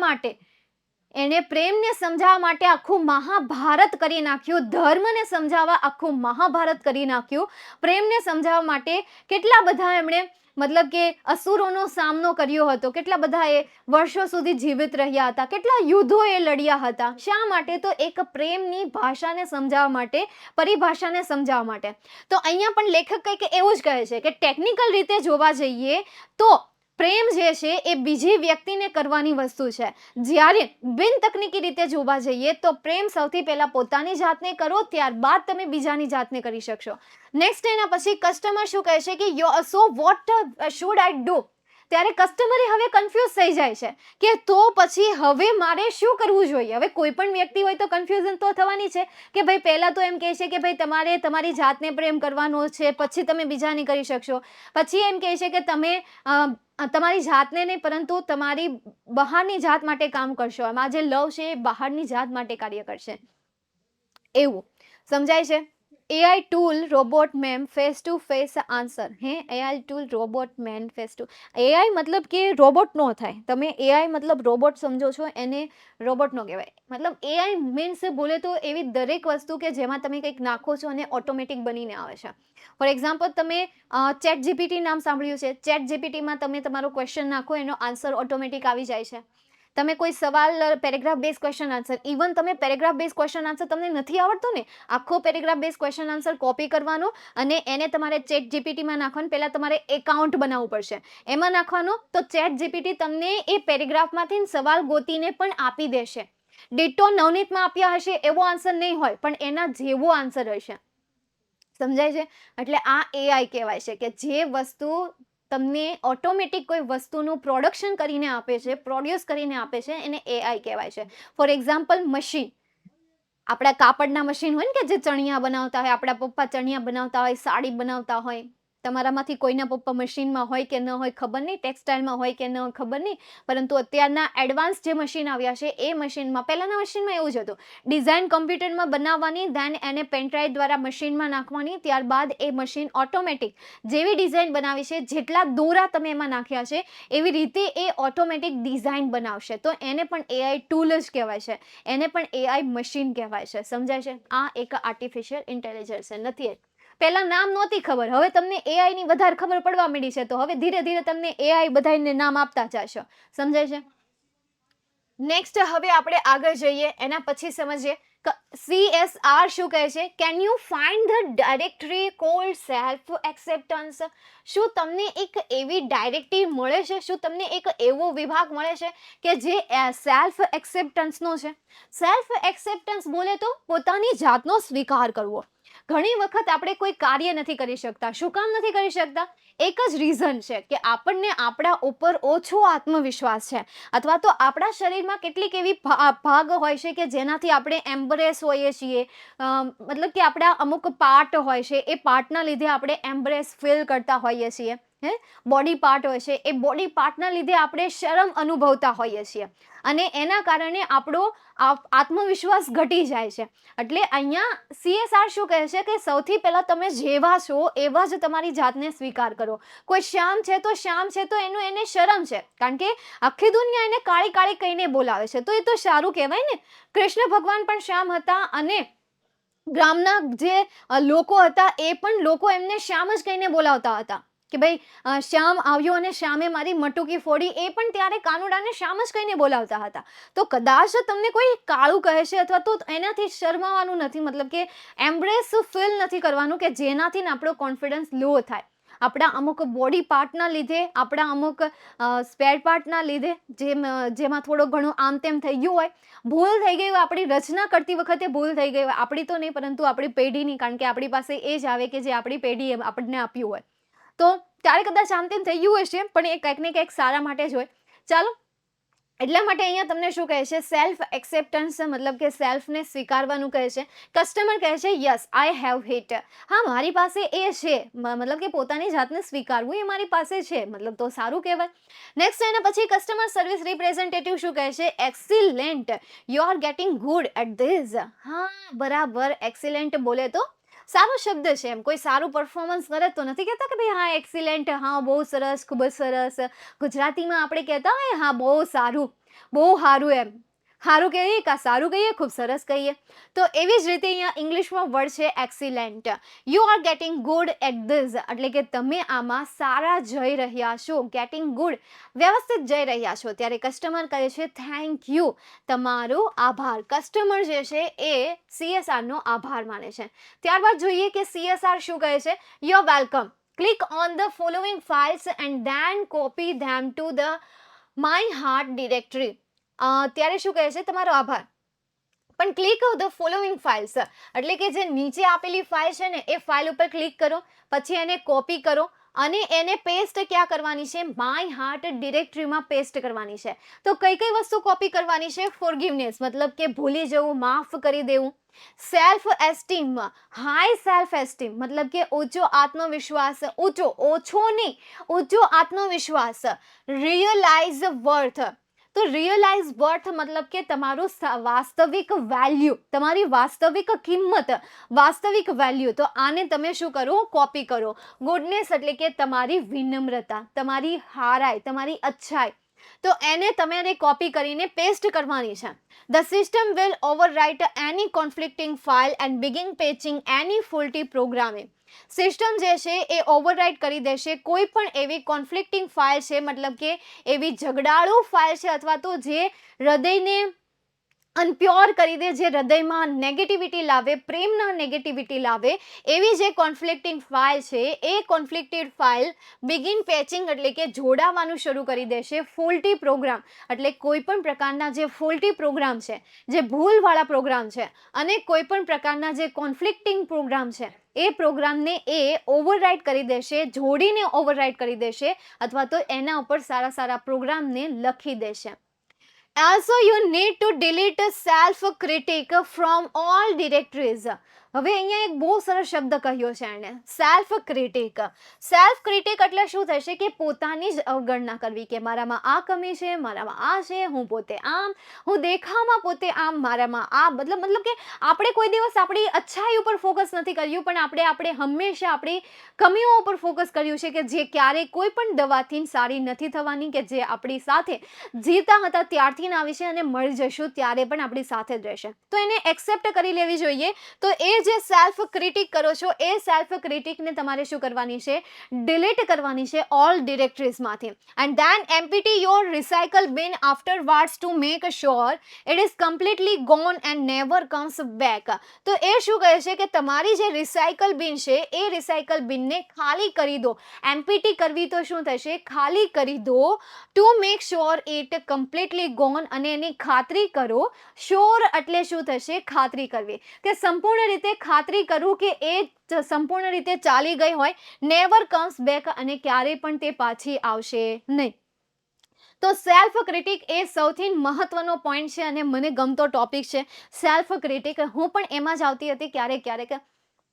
માટે આખું મહાભારત કરી નાખ્યું. ધર્મને સમજાવવા આખું મહાભારત કરી નાખ્યું. પ્રેમને સમજાવવા માટે કેટલા બધા એમણે મતલબ કે અસુરોનો સામનો કર્યો હતો. કેટલા બધા એ વર્ષો સુધી જીવિત રહ્યા હતા. કેટલા યુદ્ધો એ લડ્યા હતા. શા માટે? તો એક પ્રેમની ભાષાને સમજાવવા માટે, પરિભાષાને સમજાવવા માટે. તો અહીંયા પણ લેખક કંઈક એવું જ કહે છે કે ટેકનિકલ રીતે જોવા જઈએ તો પ્રેમ જે છે એ બીજી વ્યક્તિને કરવાની વસ્તુ છે. જ્યારે બિન તકનીકી રીતે જોવા જઈએ તો પ્રેમ સૌથી પહેલા પોતાની જાતને કરો, ત્યારબાદ તમે બીજાની જાતને કરી શકશો. નેક્સ્ટ એના પછી કસ્ટમર શું કહે છે કે so what should I do? ત્યારે કસ્ટમરે હવે કન્ફ્યુઝ થઈ જાય છે કે તો પછી હવે મારે શું કરવું જોઈએ. હવે કોઈ પણ વ્યક્તિ હોય તો કન્ફ્યુઝન તો થવાની છે કે ભાઈ પહેલાં તો એમ કહે છે કે ભાઈ તમારે તમારી જાતને પ્રેમ કરવાનો છે, પછી તમે બીજાની કરી શકશો. પછી એમ કહે છે કે તમે તમારી જાતને નહીં પરંતુ તમારી બહારની જાત માટે કામ કરશો. આમાં જે લવ છે એ બહારની જાત માટે કાર્ય કરશે. એવું સમજાય છે. AI tool robot ma'am face to face answer. AI tool robot man face to. AI મતલબ કે રોબોટ નો થાય. તમે એઆઈ મતલબ રોબોટ સમજો છો, એને રોબોટ નો કહેવાય. મતલબ એઆઈ મીન્સ બોલે તો એવી દરેક વસ્તુ કે જેમાં તમે કંઈક નાખો છો અને ઓટોમેટિક બનીને આવે છે. ફોર એક્ઝામ્પલ તમે ચેટ જીપીટી નામ સાંભળ્યું છે. ચેટ જીપીટીમાં તમે તમારો ક્વેશ્ચન નાખો, એનો આન્સર ઓટોમેટિક આવી જાય છે. તમે કોઈ સવાલ paragraph base question answer, even તમે પેરેગ્રાફ બેઝ ક્વેશ્ચન આન્સર તમને નથી આવડતો ને, આખો paragraph base question answer copy કરવાનો અને એને તમારે ચેટ જીપીટીમાં નાખવાનું. પહેલાં તમારે એકાઉન્ટ બનાવવું પડશે, એમાં નાખવાનું. તો ચેટ જીપીટી તમને એ પેરેગ્રાફમાંથી સવાલ ગોતીને પણ આપી દેશે. ડિટો નવનીતમાં આપ્યા હશે એવો આન્સર નહીં હોય, પણ એના જેવો આન્સર હશે. સમજાય છે. એટલે આ એઆઈ કહેવાય છે કે જે વસ્તુ તમને ઓટોમેટિક કોઈ વસ્તુનું પ્રોડક્શન કરીને આપે છે, પ્રોડ્યુસ કરીને આપે છે, એને એઆઈ કહેવાય છે. For example machine. આપણા કાપડના મશીન હોય ને કે જે ચણિયા બનાવતા હોય, આપણા પપ્પા ચણિયા બનાવતા હોય, સાડી બનાવતા હોય. તમારામાંથી કોઈના પપ્પા મશીનમાં હોય કે ન હોય ખબર નહીં, ટેક્સટાઇલમાં હોય કે ન હોય ખબર નહીં, પરંતુ અત્યારના એડવાન્સ જે મશીન આવ્યા છે એ મશીનમાં, પહેલાંના મશીનમાં એવું જ હતું, ડિઝાઇન કમ્પ્યુટરમાં બનાવવાની, દેન એને પેનડ્રાઈવ દ્વારા મશીનમાં નાખવાની, ત્યારબાદ એ મશીન ઓટોમેટિક જેવી ડિઝાઇન બનાવી છે, જેટલા દોરા તમે એમાં નાખ્યા છે એવી રીતે એ ઓટોમેટિક ડિઝાઇન બનાવશે. તો એને પણ એઆઈ ટૂલ જ કહેવાય છે, એને પણ એઆઈ મશીન કહેવાય છે. સમજાય છે. આ એક આર્ટિફિશિયલ ઇન્ટેલિજન્સ છે. નથી પહેલા નામ નહોતી ખબર, હવે તમને એઆઈ ની વધારે ખબર પડવા માંડી છે. તો હવે ધીરે ધીરે તમને એઆઈ બધાને નામ આપતા જશો. સમજાય છે. નેક્સ્ટ હવે આપણે આગળ જઈએ, એના પછી સમજીએ CSR શું કહે છે. Can you find the directory cold self acceptance? શું તમને એક એવી ડાયરેક્ટરી મળે છે, શું તમને એક એવો વિભાગ મળે છે કે જે સેલ્ફ એક્સેપ્ટન્સનો છે? સેલ્ફ એક્સેપ્ટન્સ બોલે તો પોતાની જાતનો સ્વીકાર કરવો. ઘણી વખત આપણે કોઈ કાર્ય નથી કરી શકતા. શું કામ નથી કરી શકતા? એક જ રીઝન છે કે આપણને આપણા ઉપર ઓછો આત્મવિશ્વાસ છે, અથવા તો આપણા શરીરમાં કેટલીક એવી ભાગ હોય છે કે જેનાથી આપણે એમ્બરેસ હોઈએ છીએ. મતલબ કે આપણા અમુક પાર્ટ હોય છે, એ પાર્ટના લીધે આપણે એમ્બરેસ ફીલ કરતા હોઈએ છીએ. બોડી પાર્ટ હોય છે, એ બોડી પાર્ટના લીધે આપણે શરમ અનુભવતા હોઈએ છીએ અને એના કારણે આપણો આત્મવિશ્વાસ ઘટી જાય છે. એટલે અહીંયા CSR શું કહે છે કે સૌથી પહેલાં તમે જેવા છો એવા જ તમારી જાતને સ્વીકાર કરો. કોઈ શ્યામ છે તો શ્યામ છે તો એને શરમ છે, કારણ કે આખી દુનિયા એને કાળી કાળી કહીને બોલાવે છે, તો એ તો સારું કહેવાય ને. કૃષ્ણ ભગવાન પણ શ્યામ હતા અને ગ્રામના જે લોકો હતા એ પણ લોકો એમને શ્યામ જ કહીને બોલાવતા હતા કે ભાઈ શ્યામ આવ્યો અને શ્યામે મારી મટુકી ફોડી. એ પણ ત્યારે કાનુડાને શ્યામ જ કહીને બોલાવતા હતા. તો કદાચ તમને કોઈ કાળું કહે છે અથવા તો એનાથી શરમાવાનું નથી, મતલબ કે એમ્બ્રેસ ફીલ નથી કરવાનું કે જેનાથી આપણો કોન્ફિડન્સ લો થાય. આપણા અમુક બોડી પાર્ટના લીધે, આપણા અમુક સ્પેર પાર્ટના લીધે જેમાં થોડો ઘણો આમ તેમ થઈ ગયું હોય, ભૂલ થઈ ગઈ હોય, આપણી રચના કરતી વખતે ભૂલ થઈ ગઈ હોય, આપણી તો નહીં પરંતુ આપણી પેઢીની, કારણ કે આપણી પાસે એ જ આવે કે જે આપણી પેઢીએ આપણને આપ્યું હોય. તો ત્યારે કદાચ આમ તેમ થઈ ગયું હશે, પણ એ કંઈક ને કંઈક સારા માટે જ હોય. ચાલો, એટલા માટે અહીંયા તમને શું કહે છે, સેલ્ફ એક્સેપ્ટન્સ, મતલબ કે સેલ્ફને સ્વીકારવાનું કહે છે. કસ્ટમર કહે છે યસ આઈ હેવ હિટ. હા, મારી પાસે એ છે, મતલબ કે પોતાની જાતને સ્વીકારવું એ મારી પાસે છે, મતલબ તો સારું કહેવાય. નેક્સ્ટ એના પછી કસ્ટમર સર્વિસ રિપ્રેઝેન્ટેટિવ શું કહે છે, excellent, you are getting good at this. હા, બરાબર. એક્સિલેન્ટ બોલે તો સારો શબ્દ છે. એમ કોઈ સારું પરફોર્મન્સ કરે તો નથી કહેતા કે ભાઈ હા એક્સિલેન્ટ, હા બહુ સરસ, ખૂબ જ સરસ. ગુજરાતીમાં આપણે કહેતા હોય હા બહુ સારું, બહુ સારું. એમ સારું કહીએ કાં સારું કહીએ, ખૂબ સરસ કહીએ. તો એવી જ રીતે અહીંયા ઇંગ્લિશમાં વર્ડ છે excellent. You are getting good at this, એટલે કે તમે આમાં સારા જઈ રહ્યા છો, ગેટિંગ ગુડ, વ્યવસ્થિત જઈ રહ્યા છો. ત્યારે કસ્ટમર કહે છે થેન્ક યુ, તમારો આભાર. કસ્ટમર જે છે એ CSRનો આભાર માને છે. ત્યારબાદ જોઈએ કે CSR શું કહે છે, you are welcome. Click on the following files and then copy them to the my heart directory. ત્યારે શું કહે છે, તમારો આભાર, પણ ક્લિક ધ ફોલોઈંગ ફાઇલ્સ એટલે કે જે નીચે આપેલી ફાઇલ છે ને, એ ફાઇલ ઉપર ક્લિક કરો, પછી એને કોપી કરો અને એને પેસ્ટ ક્યાં કરવાની છે, માય હાર્ટ ડિરેક્ટરીમાં પેસ્ટ કરવાની છે. તો કઈ કઈ વસ્તુ કોપી કરવાની છે? ફોરગિવનેસ મતલબ કે ભૂલી જવું, માફ કરી દેવું. Self esteem, high self esteem મતલબ કે ઊંચો આત્મવિશ્વાસ, ઓછો નહીં, ઊંચો આત્મવિશ્વાસ. રિયલાઇઝ વર્થ, તો રિયલાઇઝ વર્થ મતલબ કે તમારું વાસ્તવિક વેલ્યુ, તમારી વાસ્તવિક કિંમત, વાસ્તવિક વેલ્યુ. તો આને તમે શું કરો? કોપી કરો. ગુડનેસ એટલે કે તમારી વિનમ્રતા, તમારી હારાઈ, તમારી અચ્છાઈ. તો એને તમે કોપી કરીને પેસ્ટ કરવાની છે. The system will overwrite any conflicting file and begin patching any faulty programming. System જે છે એ ઓવરરાઇટ કરી દેશે કોઈ પણ એવી કોન્ફ્લિક્ટિંગ ફાઇલ છે, મતલબ કે એવી ઝઘડાળુ ફાઇલ છે અથવા તો જે હૃદયને અનપ્યોર કરી દે, જે હૃદયમાં નેગેટિવિટી લાવે, પ્રેમના નેગેટિવિટી લાવે, એવી જે કોન્ફ્લિક્ટિંગ ફાઇલ છે, એ કોન્ફ્લિક્ટેડ ફાઇલ બિગિન પેચિંગ એટલે કે જોડાવાનું શરૂ કરી દેશે. ફોલ્ટી પ્રોગ્રામ એટલે કોઈ પણ પ્રકારના જે ફોલ્ટી પ્રોગ્રામ છે, જે ભૂલવાળા પ્રોગ્રામ છે, અને કોઈ પણ પ્રકારના જે કોન્ફ્લિક્ટિંગ પ્રોગ્રામ છે, એ પ્રોગ્રામને એ ઓવરરાઇટ કરી દેશે, જોડીને ઓવરરાઇટ કરી દેશે, અથવા તો એના ઉપર સારા સારા પ્રોગ્રામને લખી દેશે. Also, you need to delete self-critic from all directories. હવે અહીંયા એક બહુ સરસ શબ્દ કહ્યો છે એણે, સેલ્ફ ક્રિટિક. સેલ્ફ ક્રિટિક એટલે શું થશે કે પોતાની જ અવગણના કરવી, કે મારામાં આ કમી છે, મારામાં આ છે, હું પોતે આમ, હું દેખાવમાં પોતે આમ, મારામાં આ, મતલબ કે આપણે કોઈ દિવસ આપણી અચ્છાઈ ઉપર ફોકસ નથી કર્યું, પણ આપણે હંમેશા આપણી કમીઓ ઉપર ફોકસ કર્યું છે, કે જે ક્યારેય કોઈ પણ દવાથી સારી નથી થવાની, કે જે આપણી સાથે જીવતા હતા ત્યારથી આવી છે અને મળી જશું ત્યારે પણ આપણી સાથે જ રહેશે. તો એને એક્સેપ્ટ કરી લેવી જોઈએ. તો એ જે સેલ્ફ ક્રિટિક કરો છો, એ સેલ્ફ ક્રિટિકને તમારે શું કરવાની છે? ડિલીટ કરવાની છે ઓલ ડિરેક્ટરીઝમાંથી. And then empty your recycle bin afterwards to make sure it is completely gone and never comes back. તો એ શું કહે છે કે તમારી જે રિસાયકલ બિન છે, એ રિસાયકલ બિનને ખાલી કરી દો. એમ્પ્ટી કરવી તો શું થશે? ખાલી કરી દો. To make sure it completely gone, અને એની ખાતરી કરો. શ્યોર એટલે શું થશે? ખાતરી કરવી, કે સંપૂર્ણ રીતે ખાતરી કરું કે એ સંપૂર્ણ રીતે ચાલી ગઈ હોય. નેવર કમ્સ બેક, અને ક્યારેય પણ તે પાછી આવશે નહીં. તો સેલ્ફ ક્રિટિક એ સૌથી મહત્વનો પોઈન્ટ છે અને મને ગમતો ટોપિક છે સેલ્ફ ક્રિટિક. હું પણ એમાં જ આવતી હતી ક્યારેક,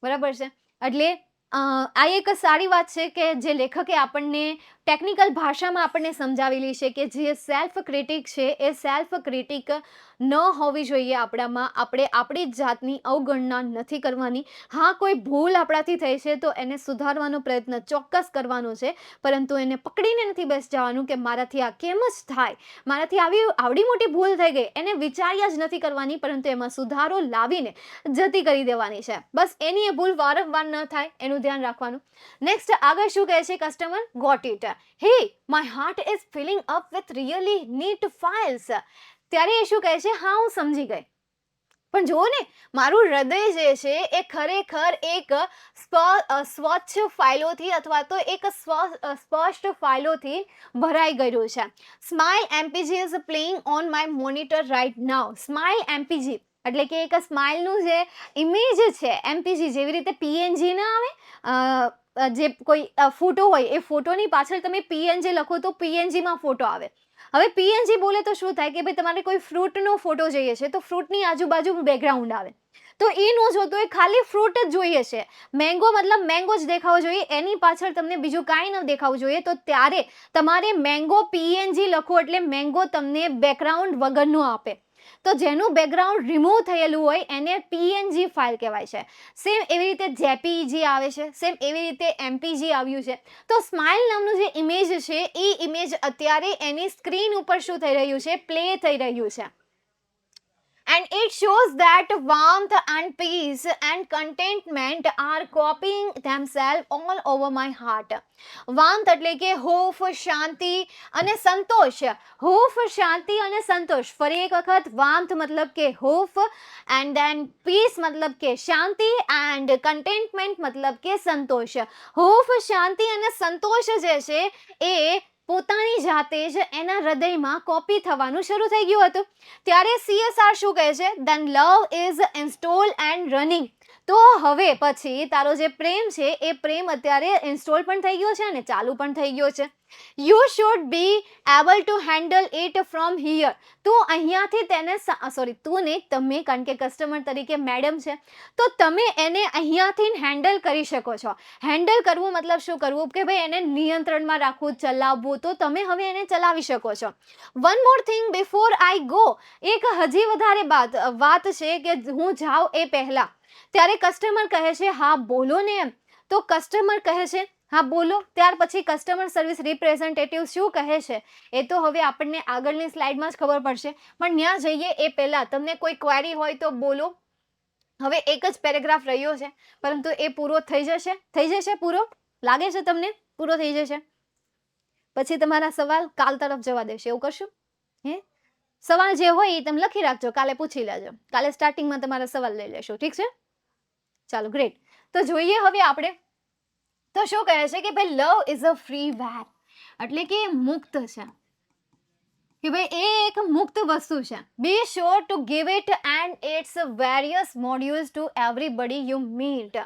બરાબર છે. એટલે આ એક સારી વાત છે કે જે લેખકે આપણને ટેકનિકલ ભાષામાં આપણને સમજાવેલી છે કે જે સેલ્ફ ક્રિટિક છે, એ સેલ્ફ ક્રિટિક ન હોવી જોઈએ આપણામાં. આપણે આપણી જ જાતની અવગણના નથી કરવાની. હા, કોઈ ભૂલ આપણાથી થઈ છે તો એને સુધારવાનો પ્રયત્ન ચોક્કસ કરવાનો છે, પરંતુ એને પકડીને નથી બેસી જવાનું કે મારાથી આ કેમ જ થાય, મારાથી આવડી મોટી ભૂલ થઈ ગઈ, એને વિચાર્યા જ નથી કરવાની, પરંતુ એમાં સુધારો લાવીને જતી કરી દેવાની છે. બસ એની એ ભૂલ વારંવાર ન થાય એનું ધ્યાન રાખવાનું. નેક્સ્ટ આગળ શું કહે છે customer? Got it. Hey, my heart is filling up with really neat files. ત્યારે એ શું કહે છે? હા, હું સમજી ગઈ, પણ જુઓ ને, મારું હૃદય જે છે એ ખરેખર એક સ્વચ્છ ફાઇલોથી અથવા તો એક સ્પષ્ટ ફાઇલોથી ભરાઈ ગયું છે. Smile MPG is playing on my monitor right now. Smile MPG એટલે કે એક સ્માઇલનું જે ઇમેજ છે, એમપીજી, જેવી રીતે પીએનજી ના આવે, જે કોઈ ફોટો હોય, એ ફોટોની પાછળ તમે પીએનજી લખો તો પીએનજીમાં ફોટો આવે. હવે પીએનજી બોલે તો શું થાય કે ભાઈ તમારે કોઈ ફ્રૂટનો ફોટો જોઈએ છે, તો ફ્રૂટની આજુબાજુ બેકગ્રાઉન્ડ આવે, તો એ ન જોતો, એ ખાલી ફ્રૂટ જ જોઈએ છે. મેંગો મતલબ મેંગો જ દેખાવો જોઈએ, એની પાછળ તમને બીજું કાંઈ ન દેખાવું જોઈએ. તો ત્યારે તમારે મેંગો પીએનજી લખો એટલે મેંગો તમને બેકગ્રાઉન્ડ વગરનું આપે. તો જેનું બેકગ્રાઉન્ડ રિમૂવ થયેલું હોય એને પીએનજી ફાઇલ કહેવાય છે. સેમ એવી રીતે જેપીજી આવે છે, સેમ એવી રીતે એમપીજી આવ્યું છે. તો સ્માઇલ નામનું જે ઇમેજ છે, એ ઇમેજ અત્યારે એની સ્ક્રીન ઉપર શું થઈ રહ્યું છે? પ્લે થઈ રહ્યું છે. and it shows that warmth and peace and contentment are copying themselves all over my heart. warmth એટલે કે હોફ, શાંતિ અને સંતોષ. હોફ, શાંતિ અને સંતોષ. ફરી એક વખત, warmth મતલબ કે હોફ, and then peace મતલબ કે શાંતિ, and contentment મતલબ કે સંતોષ. હોફ, શાંતિ અને સંતોષ જે છે એ પોતાની જાતે જ એના હૃદયમાં કોપી થવાનું શરૂ થઈ ગયું હતું. ત્યારે CSR શું કહે છે? Then love is install and running. તો હવે પછી તારો જે પ્રેમ છે એ પ્રેમ અત્યારે ઇન્સ્ટોલ પણ થઈ ગયો છે અને ચાલુ પણ થઈ ગયો છે. You should be able to handle it from here. તું અહીંયાથી તેને તું નહીં, તમે, કારણ કે કસ્ટમર તરીકે મેડમ છે, તો તમે એને અહીંયાથી હેન્ડલ કરી શકો છો. હેન્ડલ કરવું મતલબ શું કરવું? કે ભાઈ એને નિયંત્રણમાં રાખવું, ચલાવવું. તો તમે હવે એને ચલાવી શકો છો. One more thing before I go. એક હજી વધારે વાત છે કે હું જાઉં એ પહેલાં. ત્યારે કસ્ટમર કહે છે હા બોલો ને એમ. તો કસ્ટમર કહે છે હા બોલો. ત્યાર પછી કસ્ટમર સર્વિસ રિપ્રેઝેન્ટેટિવ શું કહે છે એ તો હવે આપણને આગળની સ્લાઇડમાં જ ખબર પડશે, પણ ત્યાં જઈએ એ પહેલાં તમને કોઈ ક્વેરી હોય તો બોલો. હવે એક જ પેરેગ્રાફ રહ્યો છે, પરંતુ એ પૂરો થઈ જશે પૂરો? લાગે છે તમને પૂરો થઈ જશે? પછી તમારા સવાલ કાલ તરફ જવા દેશે, એવું કરશું? સવાલ જે હોય એ તમે લખી રાખજો, કાલે પૂછી લેજો. કાલે સ્ટાર્ટિંગમાં તમારા સવાલ લઈ લેશું, ઠીક છે? ચાલો, ગ્રેટ. તો જોઈએ હવે આપણે. તો શું કહે છે કે ભાઈ લવ ઇઝ અ ફ્રી વેર, એટલે કે મુક્ત છે, કે ભાઈ એ એક મુક્ત વસ્તુ છે. Be sure to give it and its various modules to everybody you meet.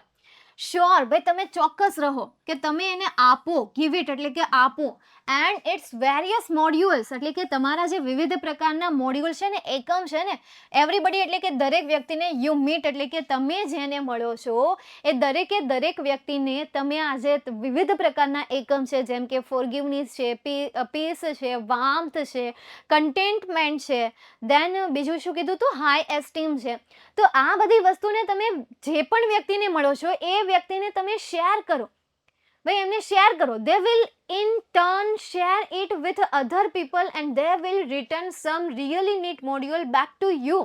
Sure, ભાઈ તમે ચોક્કસ રહો કે તમે એને આપો. ગીવ ઇટ એટલે કે આપો. એન્ડ ઇટ્સ વેરિયસ મોડ્યુલ્સ એટલે કે તમારા જે વિવિધ પ્રકારના મોડ્યુલ છે ને, એકમ છે ને, એવરીબડી એટલે કે દરેક વ્યક્તિને, યુ મીટ એટલે કે તમે જેને મળો છો એ દરેકે દરેક વ્યક્તિને તમે આજે વિવિધ પ્રકારના એકમ છે, જેમ કે ફોરગિવનેસ છે, પીસ છે, વાર્મથ છે, કન્ટેન્ટમેન્ટ છે, દેન બીજું શું કીધું તું? હાઈ એસ્ટીમ છે. તો આ બધી વસ્તુને તમે જે પણ વ્યક્તિને મળો છો એ વ્યક્તિને તમે શેર કરો. ભાઈ એમને શેર કરો. They will in turn share it with other people and they will return some really neat module back to you.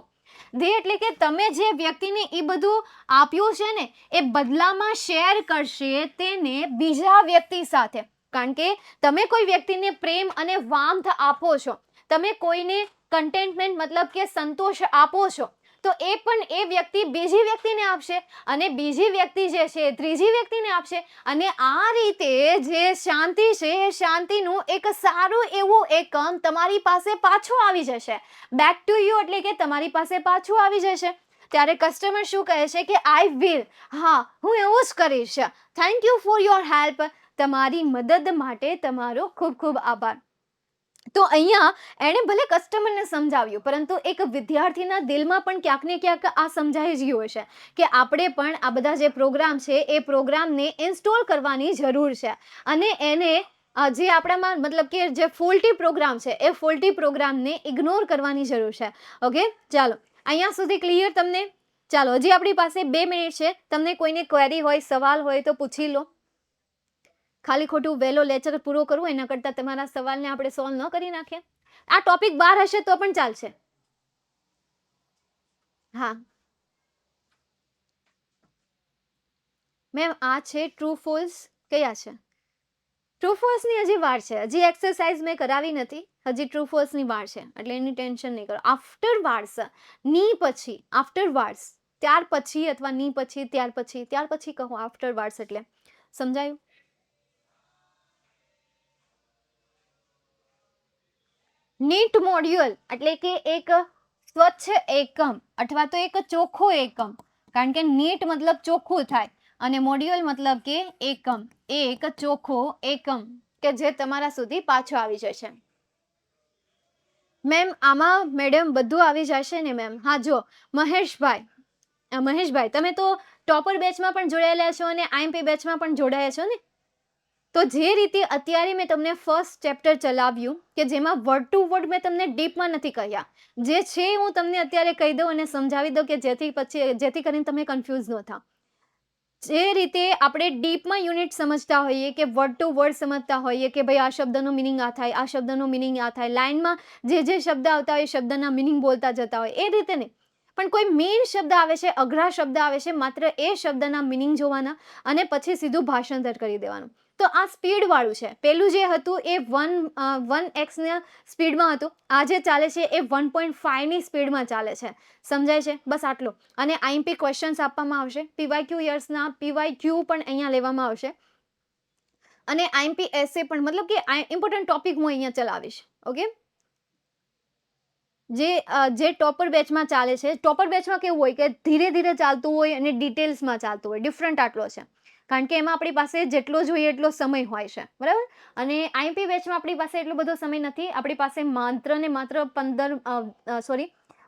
They એટલે કે તમે જે વ્યક્તિને એ બધું આપ્યું છે ને એ બદલામાં શેર કરશે તેને બીજા વ્યક્તિ સાથે. કારણ કે તમે કોઈ વ્યક્તિને પ્રેમ અને વાર્મથ આપો છો, તમે કોઈને કન્ટેન્ટમેન્ટ મતલબ કે સંતોષ આપો છો, તો એ પણ એ વ્યક્તિ બીજી વ્યક્તિને આપશે અને બીજી વ્યક્તિ જે છે ત્રીજી વ્યક્તિને આપશે, અને આ રીતે જે શાંતિ છે એ શાંતિનું એક સારું એવું એકમ તમારી પાસે પાછું આવી જશે. બેક ટુ યુ એટલે કે તમારી પાસે પાછું આવી જશે. ત્યારે કસ્ટમર શું કહે છે કે આઈ વિલ, હા હું એવું જ કરીશ. Thank you for your help. તમારી મદદ માટે તમારો ખૂબ ખૂબ આભાર. તો અહીંયા એણે ભલે કસ્ટમરને સમજાવ્યું, પરંતુ એક વિદ્યાર્થીના દિલમાં પણ ક્યાંક ને ક્યાંક આ સમજાઈ જ ગયું હશે કે આપણે પણ આ બધા જે પ્રોગ્રામ છે એ પ્રોગ્રામને ઇન્સ્ટોલ કરવાની જરૂર છે, અને એને જે આપણામાં મતલબ કે જે ફોલ્ટી પ્રોગ્રામ છે એ ફોલ્ટી પ્રોગ્રામને ઇગ્નોર કરવાની જરૂર છે. ઓકે, ચાલો અહીંયા સુધી ક્લિયર તમને? ચાલો, હજી આપણી પાસે 2 મિનિટ છે. તમને કોઈને ક્વેરી હોય, સવાલ હોય તો પૂછી લો. ખાલી ખોટું વહેલો લેક્ચર પૂરો કરવું એના કરતાં તમારા સવાલને આપણે સોલ્વ ન કરી નાખીએ. આ ટોપિક બહાર હશે તો પણ ચાલશે. હા મેમ, આ છે ટ્રુ ફોલ્સ. કયા છે? ટ્રુ ફોલ્સની હજી વાર છે, હજી એક્સરસાઇઝ મેં કરાવી નથી, હજી ટ્રુ ફોલ્સની વાર છે, એટલે એની ટેન્શન નહીં કરો. આફ્ટર વાર્ડ્સ, ની પછી, આફ્ટર વાર્ડ્સ, ત્યાર પછી અથવા ની પછી, ત્યાર પછી કહો. આફ્ટર વાર્ડ્સ એટલે સમજાયું? નીટ મોડ્યુલ એટલે કે એક સ્વચ્છ એકમ અથવા તો એક ચોખ્ખો એકમ. કારણ કે નીટ મતલબ ચોખ્ખું થાય અને મોડ્યુલ મતલબ કે એકમ. એક ચોખ્ખો એકમ કે જે તમારા સુધી પાછો આવી જશે. મેમ આમાં મેડમ બધું આવી જશે ને મેમ? હા જો મહેશભાઈ તમે તો ટોપર બેચમાં પણ જોડાયેલા છો અને આઈએમપી બેચમાં પણ જોડાયા છો ને? તો જે રીતે અત્યારે મેં તમને ફર્સ્ટ ચેપ્ટર ચલાવ્યું કે જેમાં વર્ડ ટુ વર્ડ મેં તમને ડીપમાં નથી કહ્યા, જે છે હું તમને અત્યારે કહી દઉં અને સમજાવી દઉં કે જેથી કરીને તમે કન્ફ્યુઝ ન થાવ. જે રીતે આપણે ડીપમાં યુનિટ સમજતા હોઈએ કે વર્ડ ટુ વર્ડ સમજતા હોઈએ કે ભાઈ આ શબ્દનો મિનિંગ આ થાય, આ શબ્દનો મિનિંગ આ થાય, લાઇનમાં જે શબ્દ આવતા હોય એ શબ્દના મિનિંગ બોલતા જતા હોય, એ રીતે નહીં. પણ કોઈ મેઇન શબ્દ આવે છે, અઘરા શબ્દ આવે છે, માત્ર એ શબ્દના મિનિંગ જોવાના અને પછી સીધું ભાષાંતર કરી દેવાનું. તો આ સ્પીડવાળું છે. પેલું જે હતું એ 1x સ્પીડમાં હતું. આ જે ચાલે છે એ 1.5ની સ્પીડમાં ચાલે છે. સમજાય છે? બસ આટલું. અને આઈએમપી ક્વેશ્ચન્સ આપવામાં આવશે. પીવાયક્યુ યર્સના પીવાયક્યુ પણ અહીંયા લેવામાં આવશે. અને આઈએમપી એસે પણ, મતલબ કે ઇમ્પોર્ટન્ટ ટોપિક હું અહીંયા ચલાવીશ. ઓકે, જે ટોપર બેચમાં ચાલે છે. ટોપર બેચમાં કેવું હોય કે ધીરે ધીરે ચાલતું હોય અને ડિટેલ્સમાં ચાલતું હોય. ડિફરન્ટ આટલો છે, કારણ કે એમાં આપણી પાસે જેટલો જોઈએ એટલો સમય હોય છે, બરાબર. અને આઈએમપી બેચમાં આપણી પાસે એટલો બધો સમય નથી. આપણી પાસે માત્ર ને માત્ર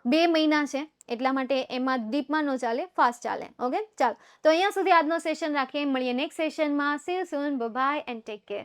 2 મહિના છે. એટલા માટે એમાં ડીપમાં ન ચાલે, ફાસ્ટ ચાલે. ઓકે, ચાલો. તો અહીંયા સુધી આજનો સેશન રાખીએ. મળીએ નેક્સ્ટ સેશનમાં. See you soon. Bye and take care.